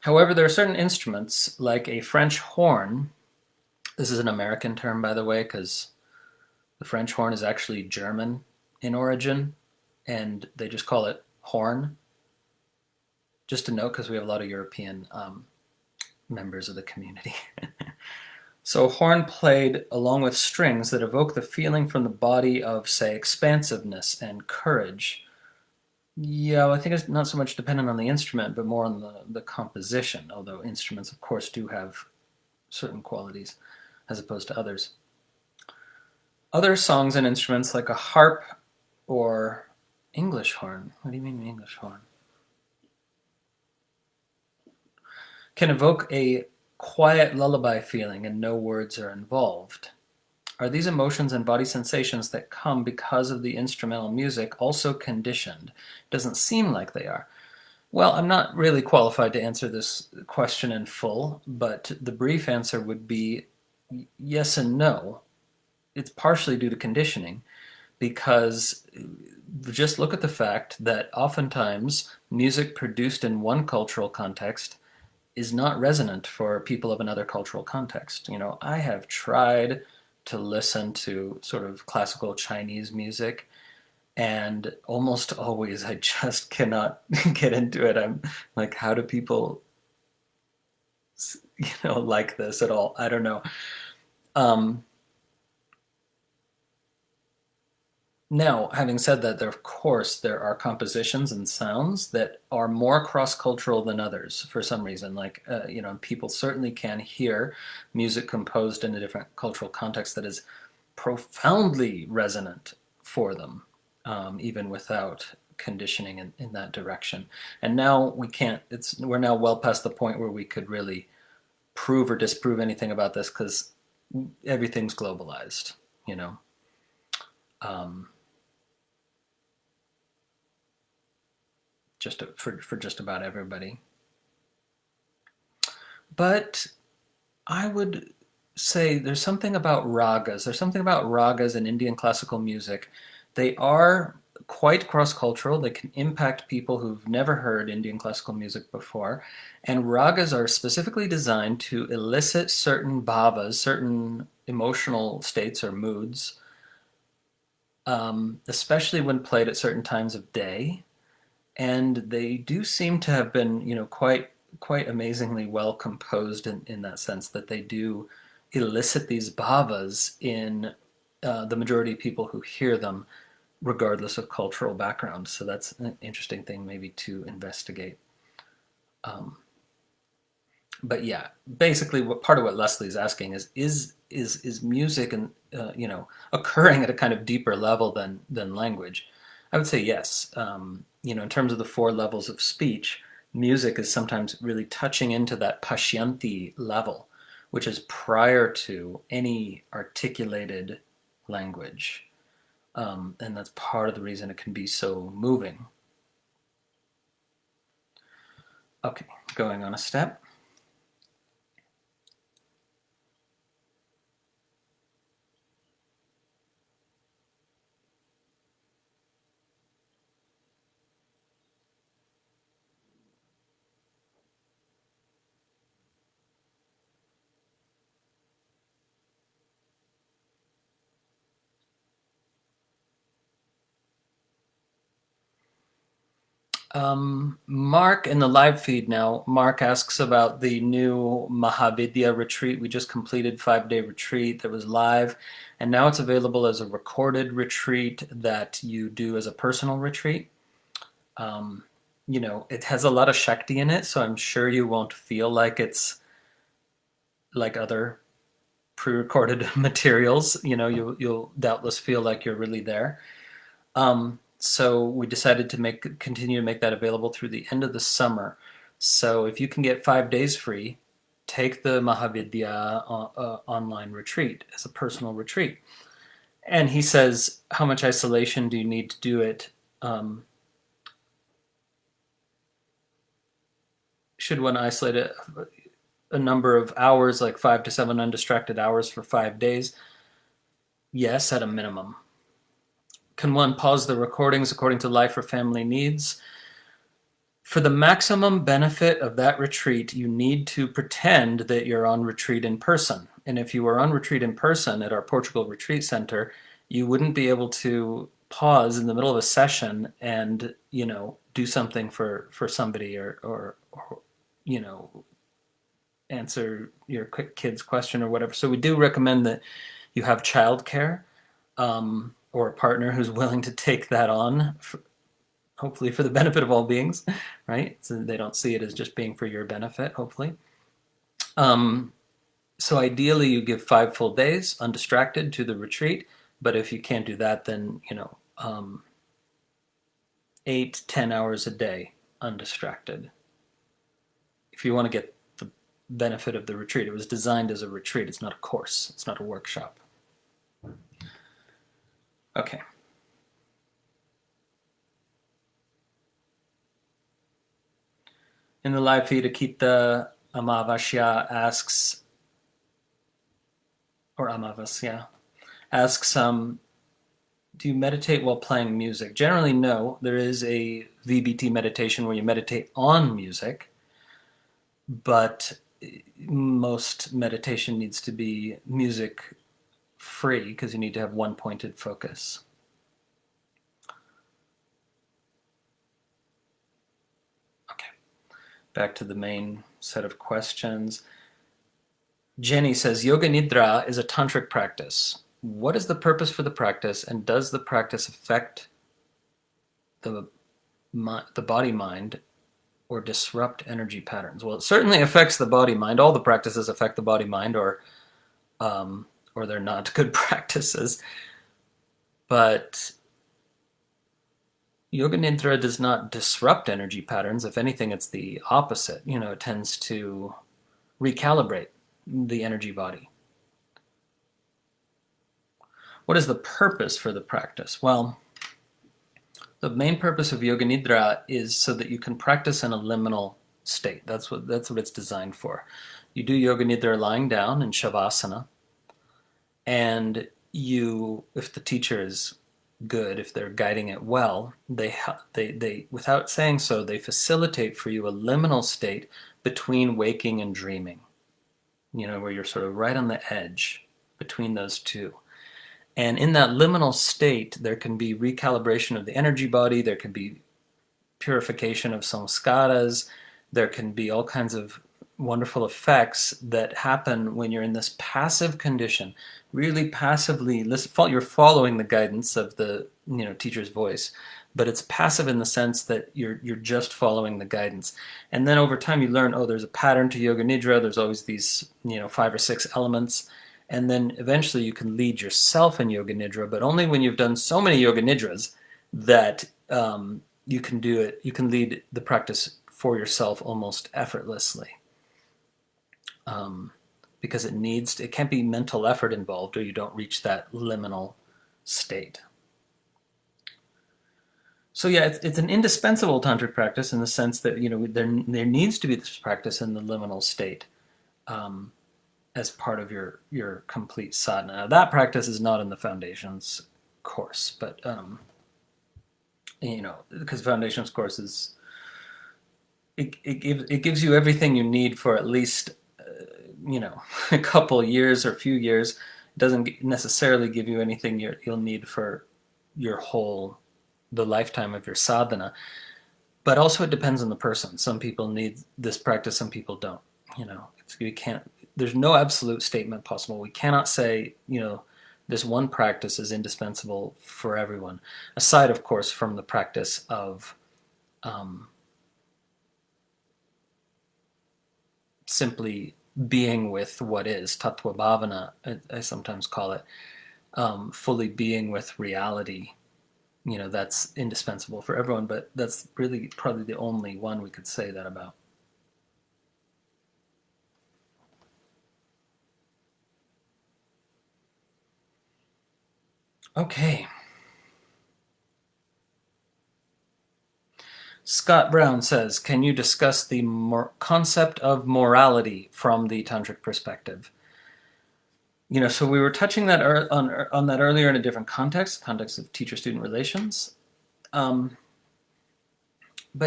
However, there are certain instruments, like a French horn. This is an American term, by the way, because the French horn is actually German in origin, and they just call it horn. Just to note, because we have a lot of European members of the community. So horn played along with strings that evoke the feeling from the body of, say, expansiveness and courage. Yeah, I think it's not so much dependent on the instrument, but more on the composition, although instruments, of course, do have certain qualities as opposed to others. Other songs and instruments, like a harp or English horn. What do you mean English horn? Can evoke a quiet lullaby feeling and no words are involved. Are these emotions and body sensations that come because of the instrumental music also conditioned? Doesn't seem like they are. Well, I'm not really qualified to answer this question in full, but the brief answer would be yes and no. It's partially due to conditioning, because just look at the fact that oftentimes music produced in one cultural context is not resonant for people of another cultural context. I have tried to listen to sort of classical Chinese music, and almost always I just cannot get into it. I'm like, how do people, like this at all? I don't know. Now, having said that, of course, there are compositions and sounds that are more cross-cultural than others for some reason. Like, people certainly can hear music composed in a different cultural context that is profoundly resonant for them, even without conditioning in that direction. And now we can't, we're now well past the point where we could really prove or disprove anything about this, because everything's globalized, for just about everybody. But I would say there's something about ragas. There's something about ragas in Indian classical music. They are quite cross-cultural. They can impact people who've never heard Indian classical music before. And ragas are specifically designed to elicit certain bhavas, certain emotional states or moods, especially when played at certain times of day. And they do seem to have been, quite amazingly well composed in that sense that they do elicit these bhavas in the majority of people who hear them, regardless of cultural background. So that's an interesting thing maybe to investigate. Um, but yeah, basically, what part of what Leslie's asking is music and occurring at a kind of deeper level than language? I would say yes. In terms of the four levels of speech, music is sometimes really touching into that pashyanti level, which is prior to any articulated language. And that's part of the reason it can be so moving. Okay, going on a step. Mark in the live feed now, Mark asks about the new Mahāvidyā retreat. We just completed 5-day retreat that was live, and now it's available as a recorded retreat that you do as a personal retreat. It has a lot of Shakti in it, so I'm sure you won't feel like it's like other pre-recorded materials. You'll doubtless feel like you're really there. So we decided to continue to make that available through the end of the summer. So if you can get 5 days free, take the Mahāvidyā online retreat as a personal retreat. And he says, how much isolation do you need to do it? Should one isolate a number of hours, like 5 to 7 undistracted hours for 5 days? Yes, at a minimum. Can one pause the recordings according to life or family needs? For the maximum benefit of that retreat, you need to pretend that you're on retreat in person. And if you were on retreat in person at our Portugal Retreat Center, you wouldn't be able to pause in the middle of a session and, do something for somebody or answer your kid's question or whatever. So we do recommend that you have childcare. Or a partner who's willing to take that on, hopefully for the benefit of all beings, right? So they don't see it as just being for your benefit, hopefully. So ideally you give 5 full days undistracted to the retreat, but if you can't do that, then 8-10 hours a day undistracted. If you want to get the benefit of the retreat, it was designed as a retreat. It's not a course. It's not a workshop. Okay. In the live feed, Akita Samāveśa asks, or Samāveśa asks, do you meditate while playing music? Generally, no. There is a VBT meditation where you meditate on music, but most meditation needs to be music free because you need to have one pointed focus. Okay, back to the main set of questions. Jenny says, Yoga Nidra is a tantric practice. What is the purpose for the practice, and does the practice affect the body-mind or disrupt energy patterns? Well, it certainly affects the body-mind. All the practices affect the body-mind, or they're not good practices. But Yoga Nidra does not disrupt energy patterns. If anything, it's the opposite. It tends to recalibrate the energy body. What is the purpose for the practice? Well, The main purpose of yoga nidra is so that you can practice in a liminal state. That's what it's designed for. You do yoga nidra lying down in shavasana, and you, if the teacher is good, if they're guiding it well, they without saying so, they facilitate for you a liminal state between waking and dreaming. Where you're sort of right on the edge between those two. And in that liminal state, there can be recalibration of the energy body, there can be purification of saṃskāras, there can be all kinds of wonderful effects that happen when you're in this passive condition, really passively you're following the guidance of the teacher's voice, but it's passive in the sense that you're just following the guidance. And then over time you learn, there's a pattern to yoga nidra, there's always these 5 or 6 elements, and then eventually you can lead yourself in yoga nidra, but only when you've done so many yoga nidras that you can do it. You can lead the practice for yourself almost effortlessly. Because it can't be mental effort involved, or you don't reach that liminal state. So yeah, it's an indispensable tantric practice in the sense that there needs to be this practice in the liminal state as part of your complete sadhana. Now, that practice is not in the Foundations course, but because Foundations course is it gives you everything you need for at least a couple years or a few years. It doesn't necessarily give you anything you'll need for the lifetime of your sadhana. But also it depends on the person. Some people need this practice, some people don't. There's no absolute statement possible. We cannot say, this one practice is indispensable for everyone, aside, of course, from the practice of simply being with what is, tattva bhavana, I sometimes call it, fully being with reality. That's indispensable for everyone, but that's really probably the only one we could say that about. Okay. Scott Brown says, can you discuss the concept of morality from the tantric perspective? So we were touching that on that earlier in a different context of teacher-student relations. But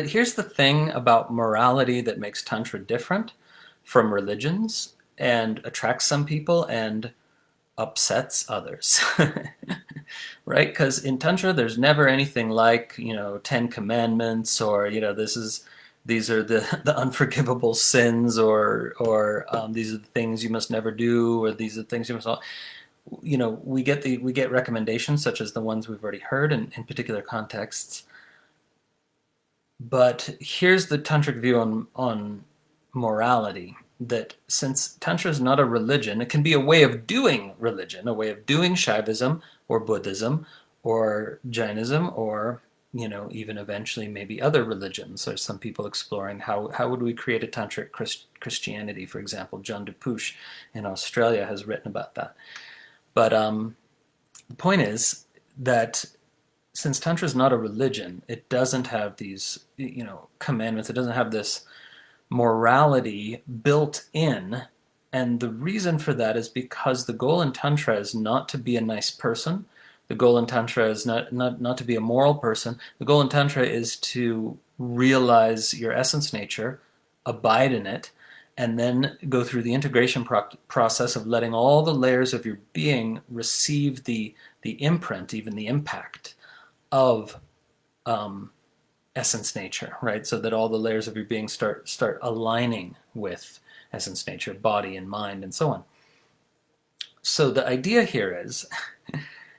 here's the thing about morality that makes Tantra different from religions and attracts some people and upsets others, right? Because in Tantra, there's never anything like, 10 commandments or, these are the unforgivable sins or these are the things you must never do, or these are the things you must not. We get recommendations such as the ones we've already heard in particular contexts. But here's the tantric view on morality, that since Tantra is not a religion, it can be a way of doing religion, a way of doing Shaivism or Buddhism or Jainism or even eventually maybe other religions. There's some people exploring how would we create a tantric Christianity, for example. John DePuche in Australia has written about that. But the point is that since Tantra is not a religion, it doesn't have these commandments. It doesn't have this morality built in, and the reason for that is because the goal in Tantra is not to be a nice person. The goal in Tantra is not to be a moral person. The goal in Tantra is to realize your essence nature, abide in it, and then go through the integration process of letting all the layers of your being receive the imprint, even the impact of essence nature, right? So that all the layers of your being start aligning with essence nature, body and mind and so on. So the idea here is,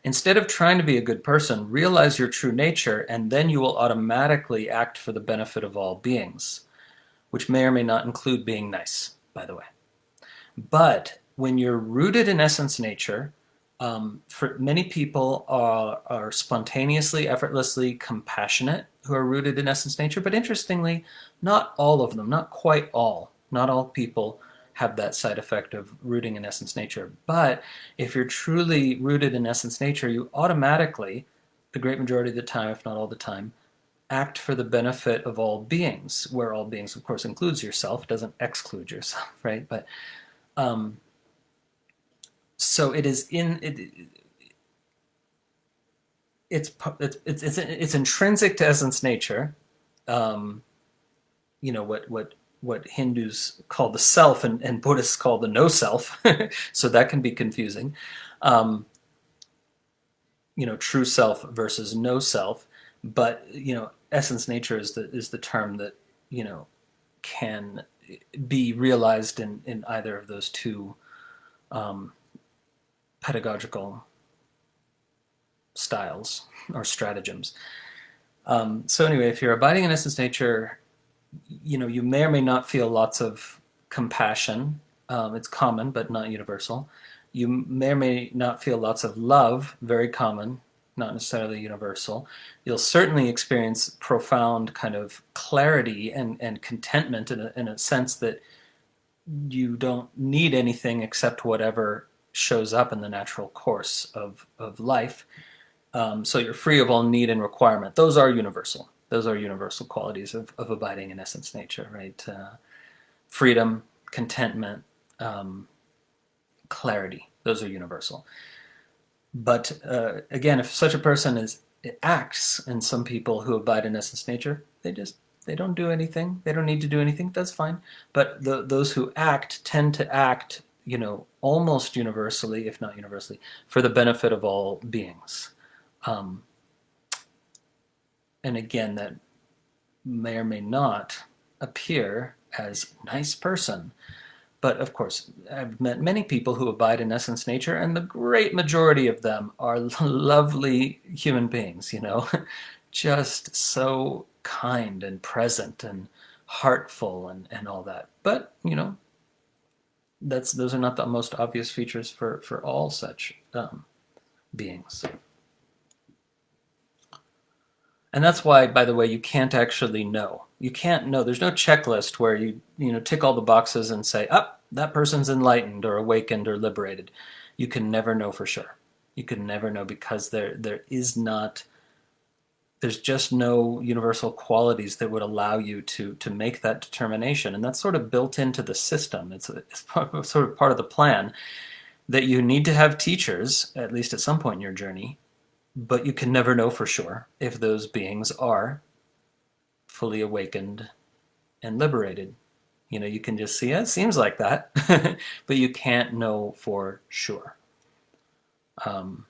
instead of trying to be a good person, realize your true nature, and then you will automatically act for the benefit of all beings, which may or may not include being nice, by the way. But when you're rooted in essence nature, for many people are spontaneously, effortlessly compassionate who are rooted in essence nature, but interestingly, not all of them, not quite all, not all people have that side effect of rooting in essence nature. But if you're truly rooted in essence nature, you automatically the great majority of the time, if not all the time, act for the benefit of all beings, where all beings, of course, includes yourself, doesn't exclude yourself, right? But so it is in it. It's intrinsic to essence nature. You know what Hindus call the self and Buddhists call the no self. So that can be confusing. You know, true self versus no self. But you know, essence nature is the term that, you know, can be realized in either of those two pedagogical styles or stratagems. So anyway, if you're abiding in essence nature, you know, you may or may not feel lots of compassion. It's common, but not universal. You may or may not feel lots of love, very common, not necessarily universal. You'll certainly experience profound kind of clarity and contentment in a sense that you don't need anything except whatever shows up in the natural course of life. So you're free of all need and requirement. Those are universal. Those are universal qualities of abiding in essence nature, right? Freedom, contentment, clarity. Those are universal. But again, if such a person acts, and some people who abide in essence nature, they don't do anything. They don't need to do anything. That's fine. But those who act tend to act, you know, almost universally, if not universally, for the benefit of all beings. And again, that may or may not appear as nice person. But of course, I've met many people who abide in essence nature, and the great majority of them are lovely human beings, you know, just so kind and present and heartful and all that. But, you know, those are not the most obvious features for all such beings. And that's why, by the way, you can't actually know. You can't know. There's no checklist where you know, tick all the boxes and say, that person's enlightened or awakened or liberated. You can never know for sure. You can never know, because there's just no universal qualities that would allow you to make that determination. And that's sort of built into the system. It's sort of part of the plan, that you need to have teachers, at least at some point in your journey, but you can never know for sure if those beings are fully awakened and liberated. You know, you can just see, it seems like that, but you can't know for sure. And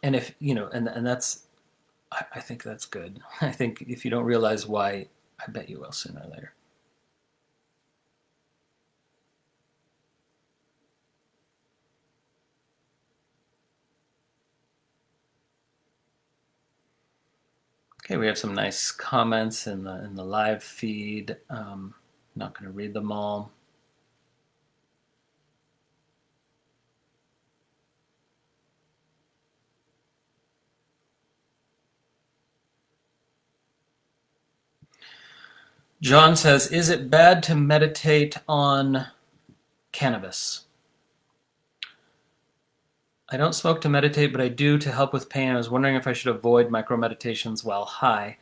if, you know, and that's, I think that's good. I think if you don't realize why, I bet you will sooner or later. Okay, we have some nice comments in the live feed. Not going to read them all. John says, is it bad to meditate on cannabis? I don't smoke to meditate, but I do to help with pain. I was wondering if I should avoid micro meditations while high.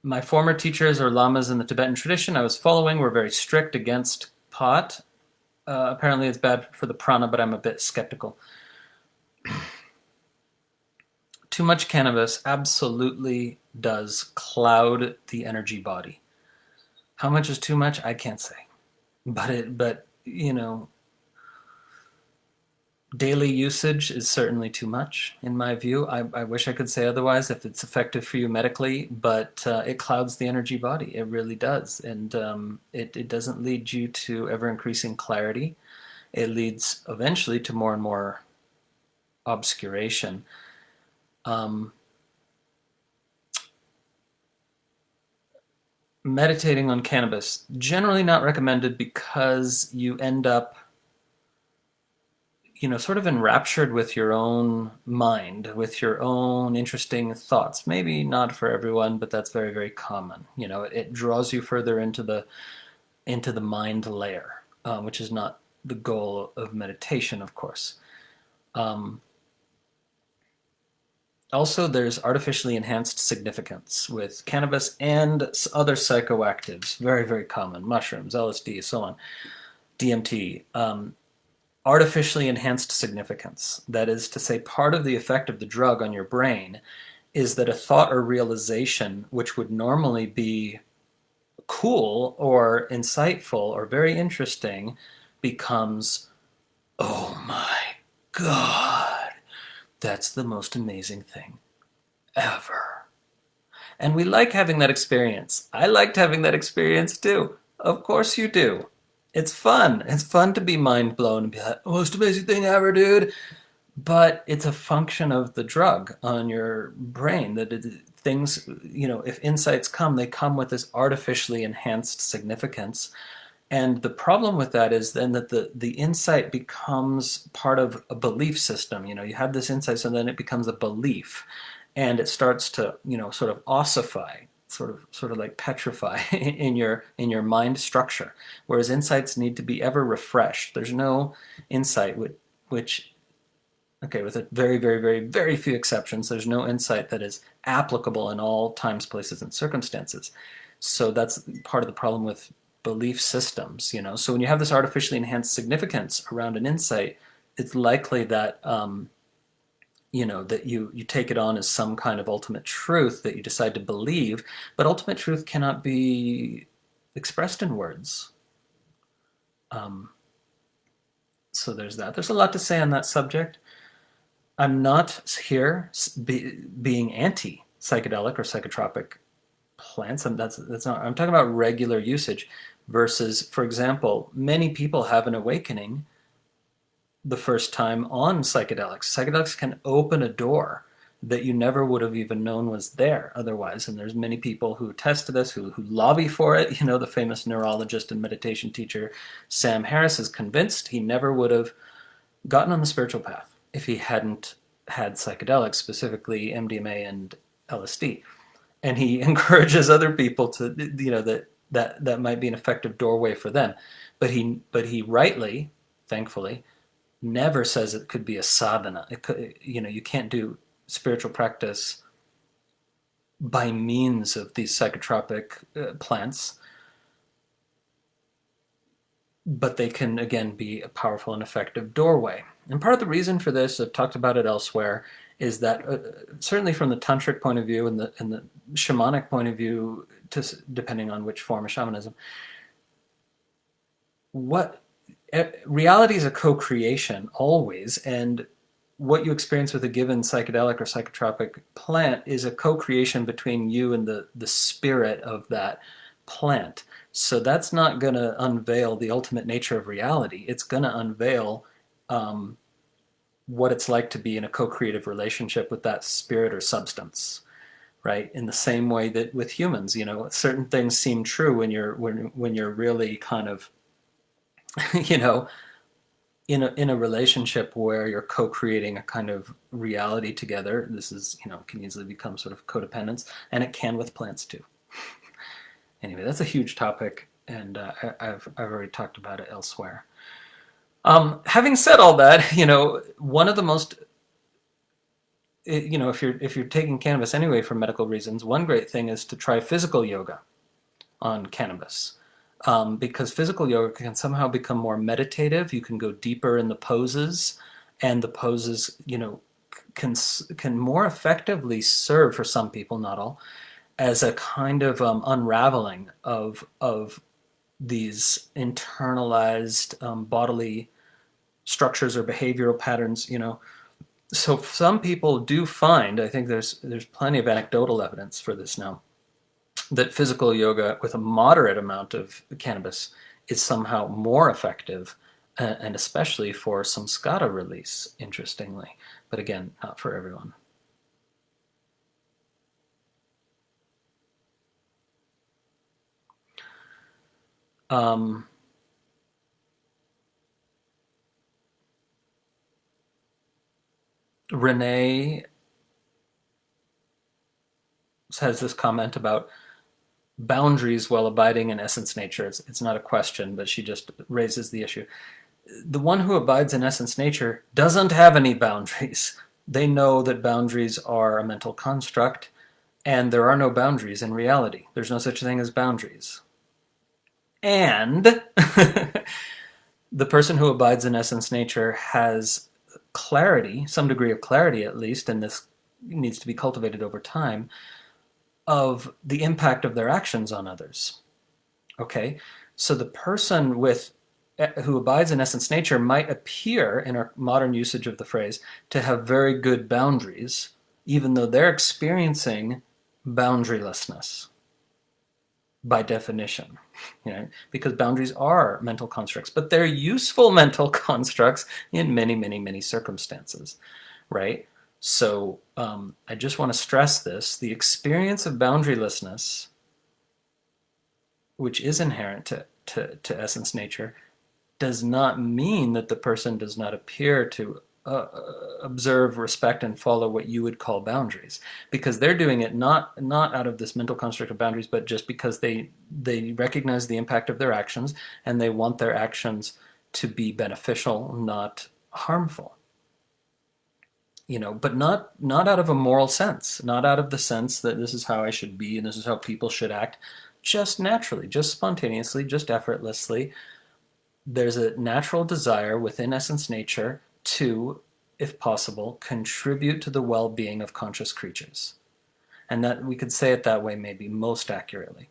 My former teachers, or lamas in the Tibetan tradition I was following, were very strict against pot. Apparently it's bad for the prana, but I'm a bit skeptical. Too much cannabis absolutely does cloud the energy body. How much is too much? I can't say. But you know, daily usage is certainly too much, in my view. I wish I could say otherwise if it's effective for you medically, but it clouds the energy body. It really does. And it doesn't lead you to ever-increasing clarity. It leads eventually to more and more obscuration. Meditating on cannabis, generally not recommended, because you end up, you know, sort of enraptured with your own mind, with your own interesting thoughts. Maybe not for everyone, but that's very, very common. You know, it draws you further into the mind layer, which is not the goal of meditation, of course. Also, there's artificially enhanced significance with cannabis and other psychoactives, very, very common, mushrooms, LSD, so on, DMT. Artificially enhanced significance. That is to say, part of the effect of the drug on your brain is that a thought or realization, which would normally be cool or insightful or very interesting, becomes, oh my God, that's the most amazing thing ever. And we like having that experience. I liked having that experience too. Of course you do. It's fun. It's fun to be mind blown and be like, most amazing thing ever, dude. But it's a function of the drug on your brain that things, if insights come, they come with this artificially enhanced significance. And the problem with that is then that the insight becomes part of a belief system. You have this insight, so then it becomes a belief, and it starts to, sort of ossify, sort of like petrify in your mind structure. Whereas insights need to be ever refreshed. There's no insight which okay, with a very, very, very, very few exceptions, there's no insight that is applicable in all times, places, and circumstances. So that's part of the problem with belief systems. So when you have this artificially enhanced significance around an insight, it's likely that that you take it on as some kind of ultimate truth that you decide to believe, but ultimate truth cannot be expressed in words. So there's that. There's a lot to say on that subject. I'm not here being anti-psychedelic or psychotropic plants, and that's not. I'm talking about regular usage versus, for example, many people have an awakening the first time on psychedelics. Psychedelics can open a door that you never would have even known was there otherwise. And there's many people who attest to this, who lobby for it. The famous neurologist and meditation teacher Sam Harris is convinced he never would have gotten on the spiritual path if he hadn't had psychedelics, specifically MDMA and LSD. And he encourages other people to, that might be an effective doorway for them. But he rightly, thankfully, never says it could be a sadhana. It could, you can't do spiritual practice by means of these psychotropic plants, but they can again be a powerful and effective doorway. And part of the reason for this, I've talked about it elsewhere, is that certainly from the tantric point of view and the shamanic point of view, depending on which form of shamanism, reality is a co-creation always, and what you experience with a given psychedelic or psychotropic plant is a co-creation between you and the spirit of that plant. So that's not going to unveil the ultimate nature of reality. It's going to unveil what it's like to be in a co-creative relationship with that spirit or substance, right? In the same way that with humans, certain things seem true when you're really kind of, in a relationship where you're co-creating a kind of reality together. This is, can easily become sort of codependence, and it can with plants too. Anyway, that's a huge topic, and I've already talked about it elsewhere. Having said all that, one of the most, if you're taking cannabis anyway for medical reasons, one great thing is to try physical yoga on cannabis. Because physical yoga can somehow become more meditative. You can go deeper in the poses, and the poses, can more effectively serve, for some people, not all, as a kind of unraveling of these internalized bodily structures or behavioral patterns. So some people do find, I think there's plenty of anecdotal evidence for this now, that physical yoga with a moderate amount of cannabis is somehow more effective, and especially for saṃskāra release, interestingly. But again, not for everyone. Renee has this comment about boundaries while abiding in essence nature. It's not a question, but she just raises the issue. The one who abides in essence nature doesn't have any boundaries. They know that boundaries are a mental construct, and there are no boundaries in reality. There's no such thing as boundaries. And the person who abides in essence nature has clarity, some degree of clarity at least, and this needs to be cultivated over time, of the impact of their actions on others. Okay? So the person who abides in essence nature might appear, in our modern usage of the phrase, to have very good boundaries, even though they're experiencing boundarylessness by definition, because boundaries are mental constructs, but they're useful mental constructs in many, many, many circumstances, right? So I just want to stress this. The experience of boundarylessness, which is inherent to essence nature, does not mean that the person does not appear to observe, respect, and follow what you would call boundaries, because they're doing it not out of this mental construct of boundaries, but just because they recognize the impact of their actions, and they want their actions to be beneficial, not harmful. But not out of a moral sense, not out of the sense that this is how I should be and this is how people should act, just naturally, just spontaneously, just effortlessly. There's a natural desire within essence nature to, if possible, contribute to the well-being of conscious creatures. And that we could say it that way maybe most accurately.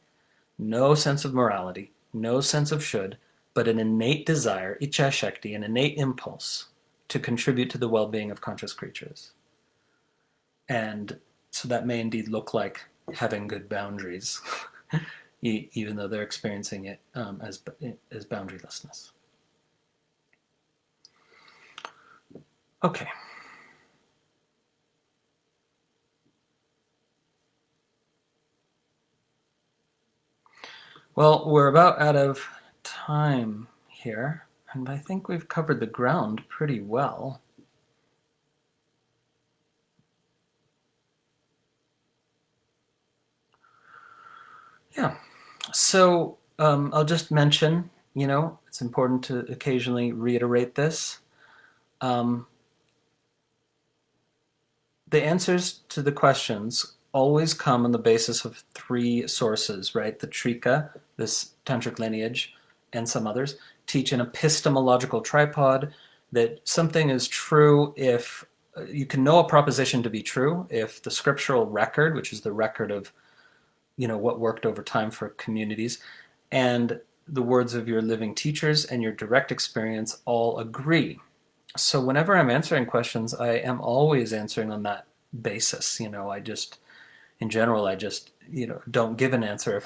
No sense of morality, no sense of should, but an innate desire, ichcha shakti, an innate impulse to contribute to the well-being of conscious creatures. And so that may indeed look like having good boundaries, even though they're experiencing it as boundarylessness. Okay. Well, we're about out of time here, and I think we've covered the ground pretty well. Yeah. So I'll just mention, it's important to occasionally reiterate this. The answers to the questions always come on the basis of three sources, right? The Trika, this tantric lineage, and some others teach an epistemological tripod that something is true if you can know a proposition to be true if the scriptural record, which is the record of what worked over time for communities, and the words of your living teachers and your direct experience all agree. So whenever I'm answering questions, I am always answering on that basis. In general, I just don't give an answer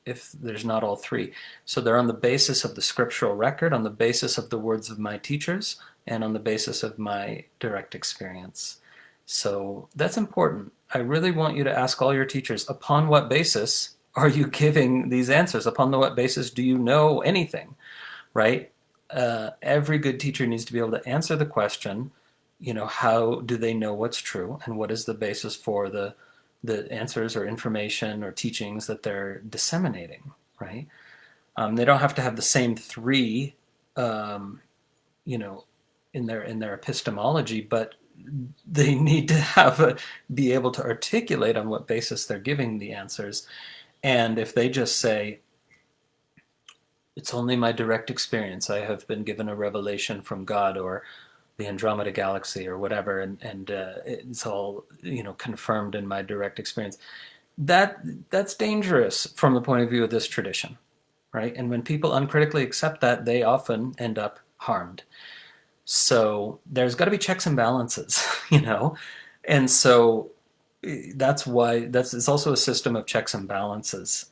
if there's not all three. So they're on the basis of the scriptural record, on the basis of the words of my teachers, and on the basis of my direct experience. So that's important. I really want you to ask all your teachers, upon what basis are you giving these answers? Upon what basis do you know anything, right? Every good teacher needs to be able to answer the question, how do they know what's true, and what is the basis for the answers or information or teachings that they're disseminating, right? They don't have to have the same three, in their epistemology, but they need to be able to articulate on what basis they're giving the answers. And if they just say, it's only my direct experience, I have been given a revelation from God or the Andromeda galaxy or whatever, and it's all confirmed in my direct experience, that's dangerous from the point of view of this tradition, right? And when people uncritically accept that, they often end up harmed. So there's got to be checks and balances, and so that's why it's also a system of checks and balances.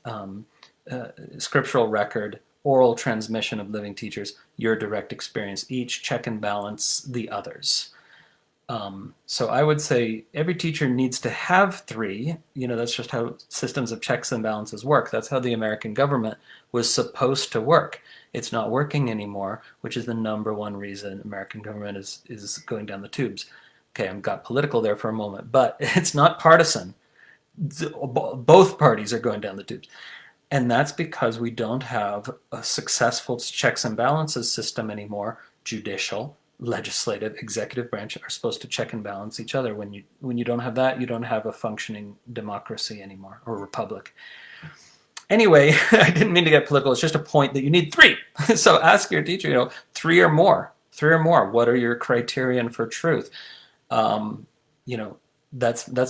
Scriptural record, oral transmission of living teachers, your direct experience, each check and balance the others. So I would say every teacher needs to have three. That's just how systems of checks and balances work. That's how the American government was supposed to work. It's not working anymore, which is the number one reason American government is going down the tubes. Okay, I got political there for a moment, but it's not partisan. Both parties are going down the tubes. And that's because we don't have a successful checks and balances system anymore, judicial, legislative, executive branch are supposed to check and balance each other. When you don't have that, you don't have a functioning democracy anymore, or republic. Anyway, I didn't mean to get political. It's just a point that you need 3. So ask your teacher, 3 or more. 3 or more. What are your criterion for truth? That's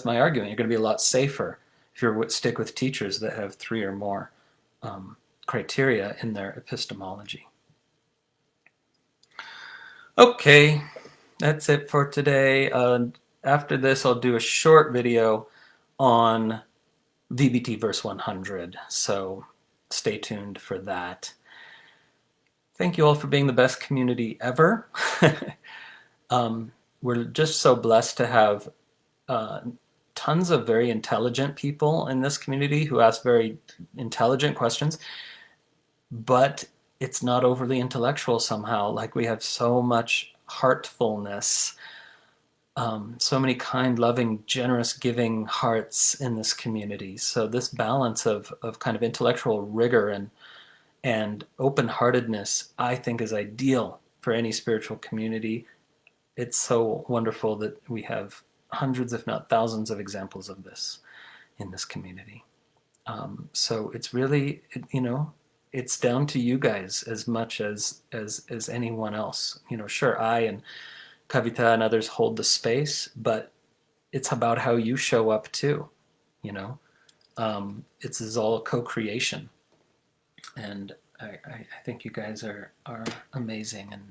my argument. You're going to be a lot safer if you stick with teachers that have 3 or more criteria in their epistemology. Okay, that's it for today. After this, I'll do a short video on VBT verse 100, so stay tuned for that. Thank you all for being the best community ever. We're just so blessed to have tons of very intelligent people in this community who ask very intelligent questions, but it's not overly intellectual somehow. Like, we have so much heartfulness, so many kind, loving, generous, giving hearts in this community. So this balance of kind of intellectual rigor and open-heartedness, I think, is ideal for any spiritual community. It's so wonderful that we have hundreds, if not thousands, of examples of this in this community. So it's really, it's down to you guys as much as anyone else. Sure, I and Kavita and others hold the space, but it's about how you show up too. It's all a co-creation, and I think you guys are amazing, and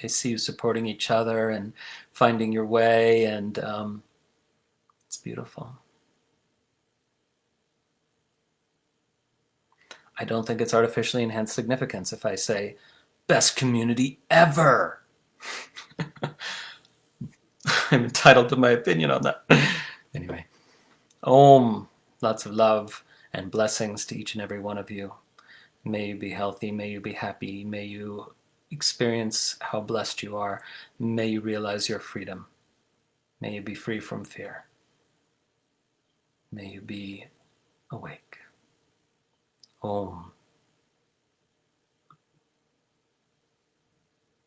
I see you supporting each other and finding your way, and it's beautiful. I don't think it's artificially enhanced significance if I say, best community ever. I'm entitled to my opinion on that. Anyway, Om, lots of love and blessings to each and every one of you. May you be healthy, may you be happy, may you experience how blessed you are, may you realize your freedom, may you be free from fear, may you be awake. Om.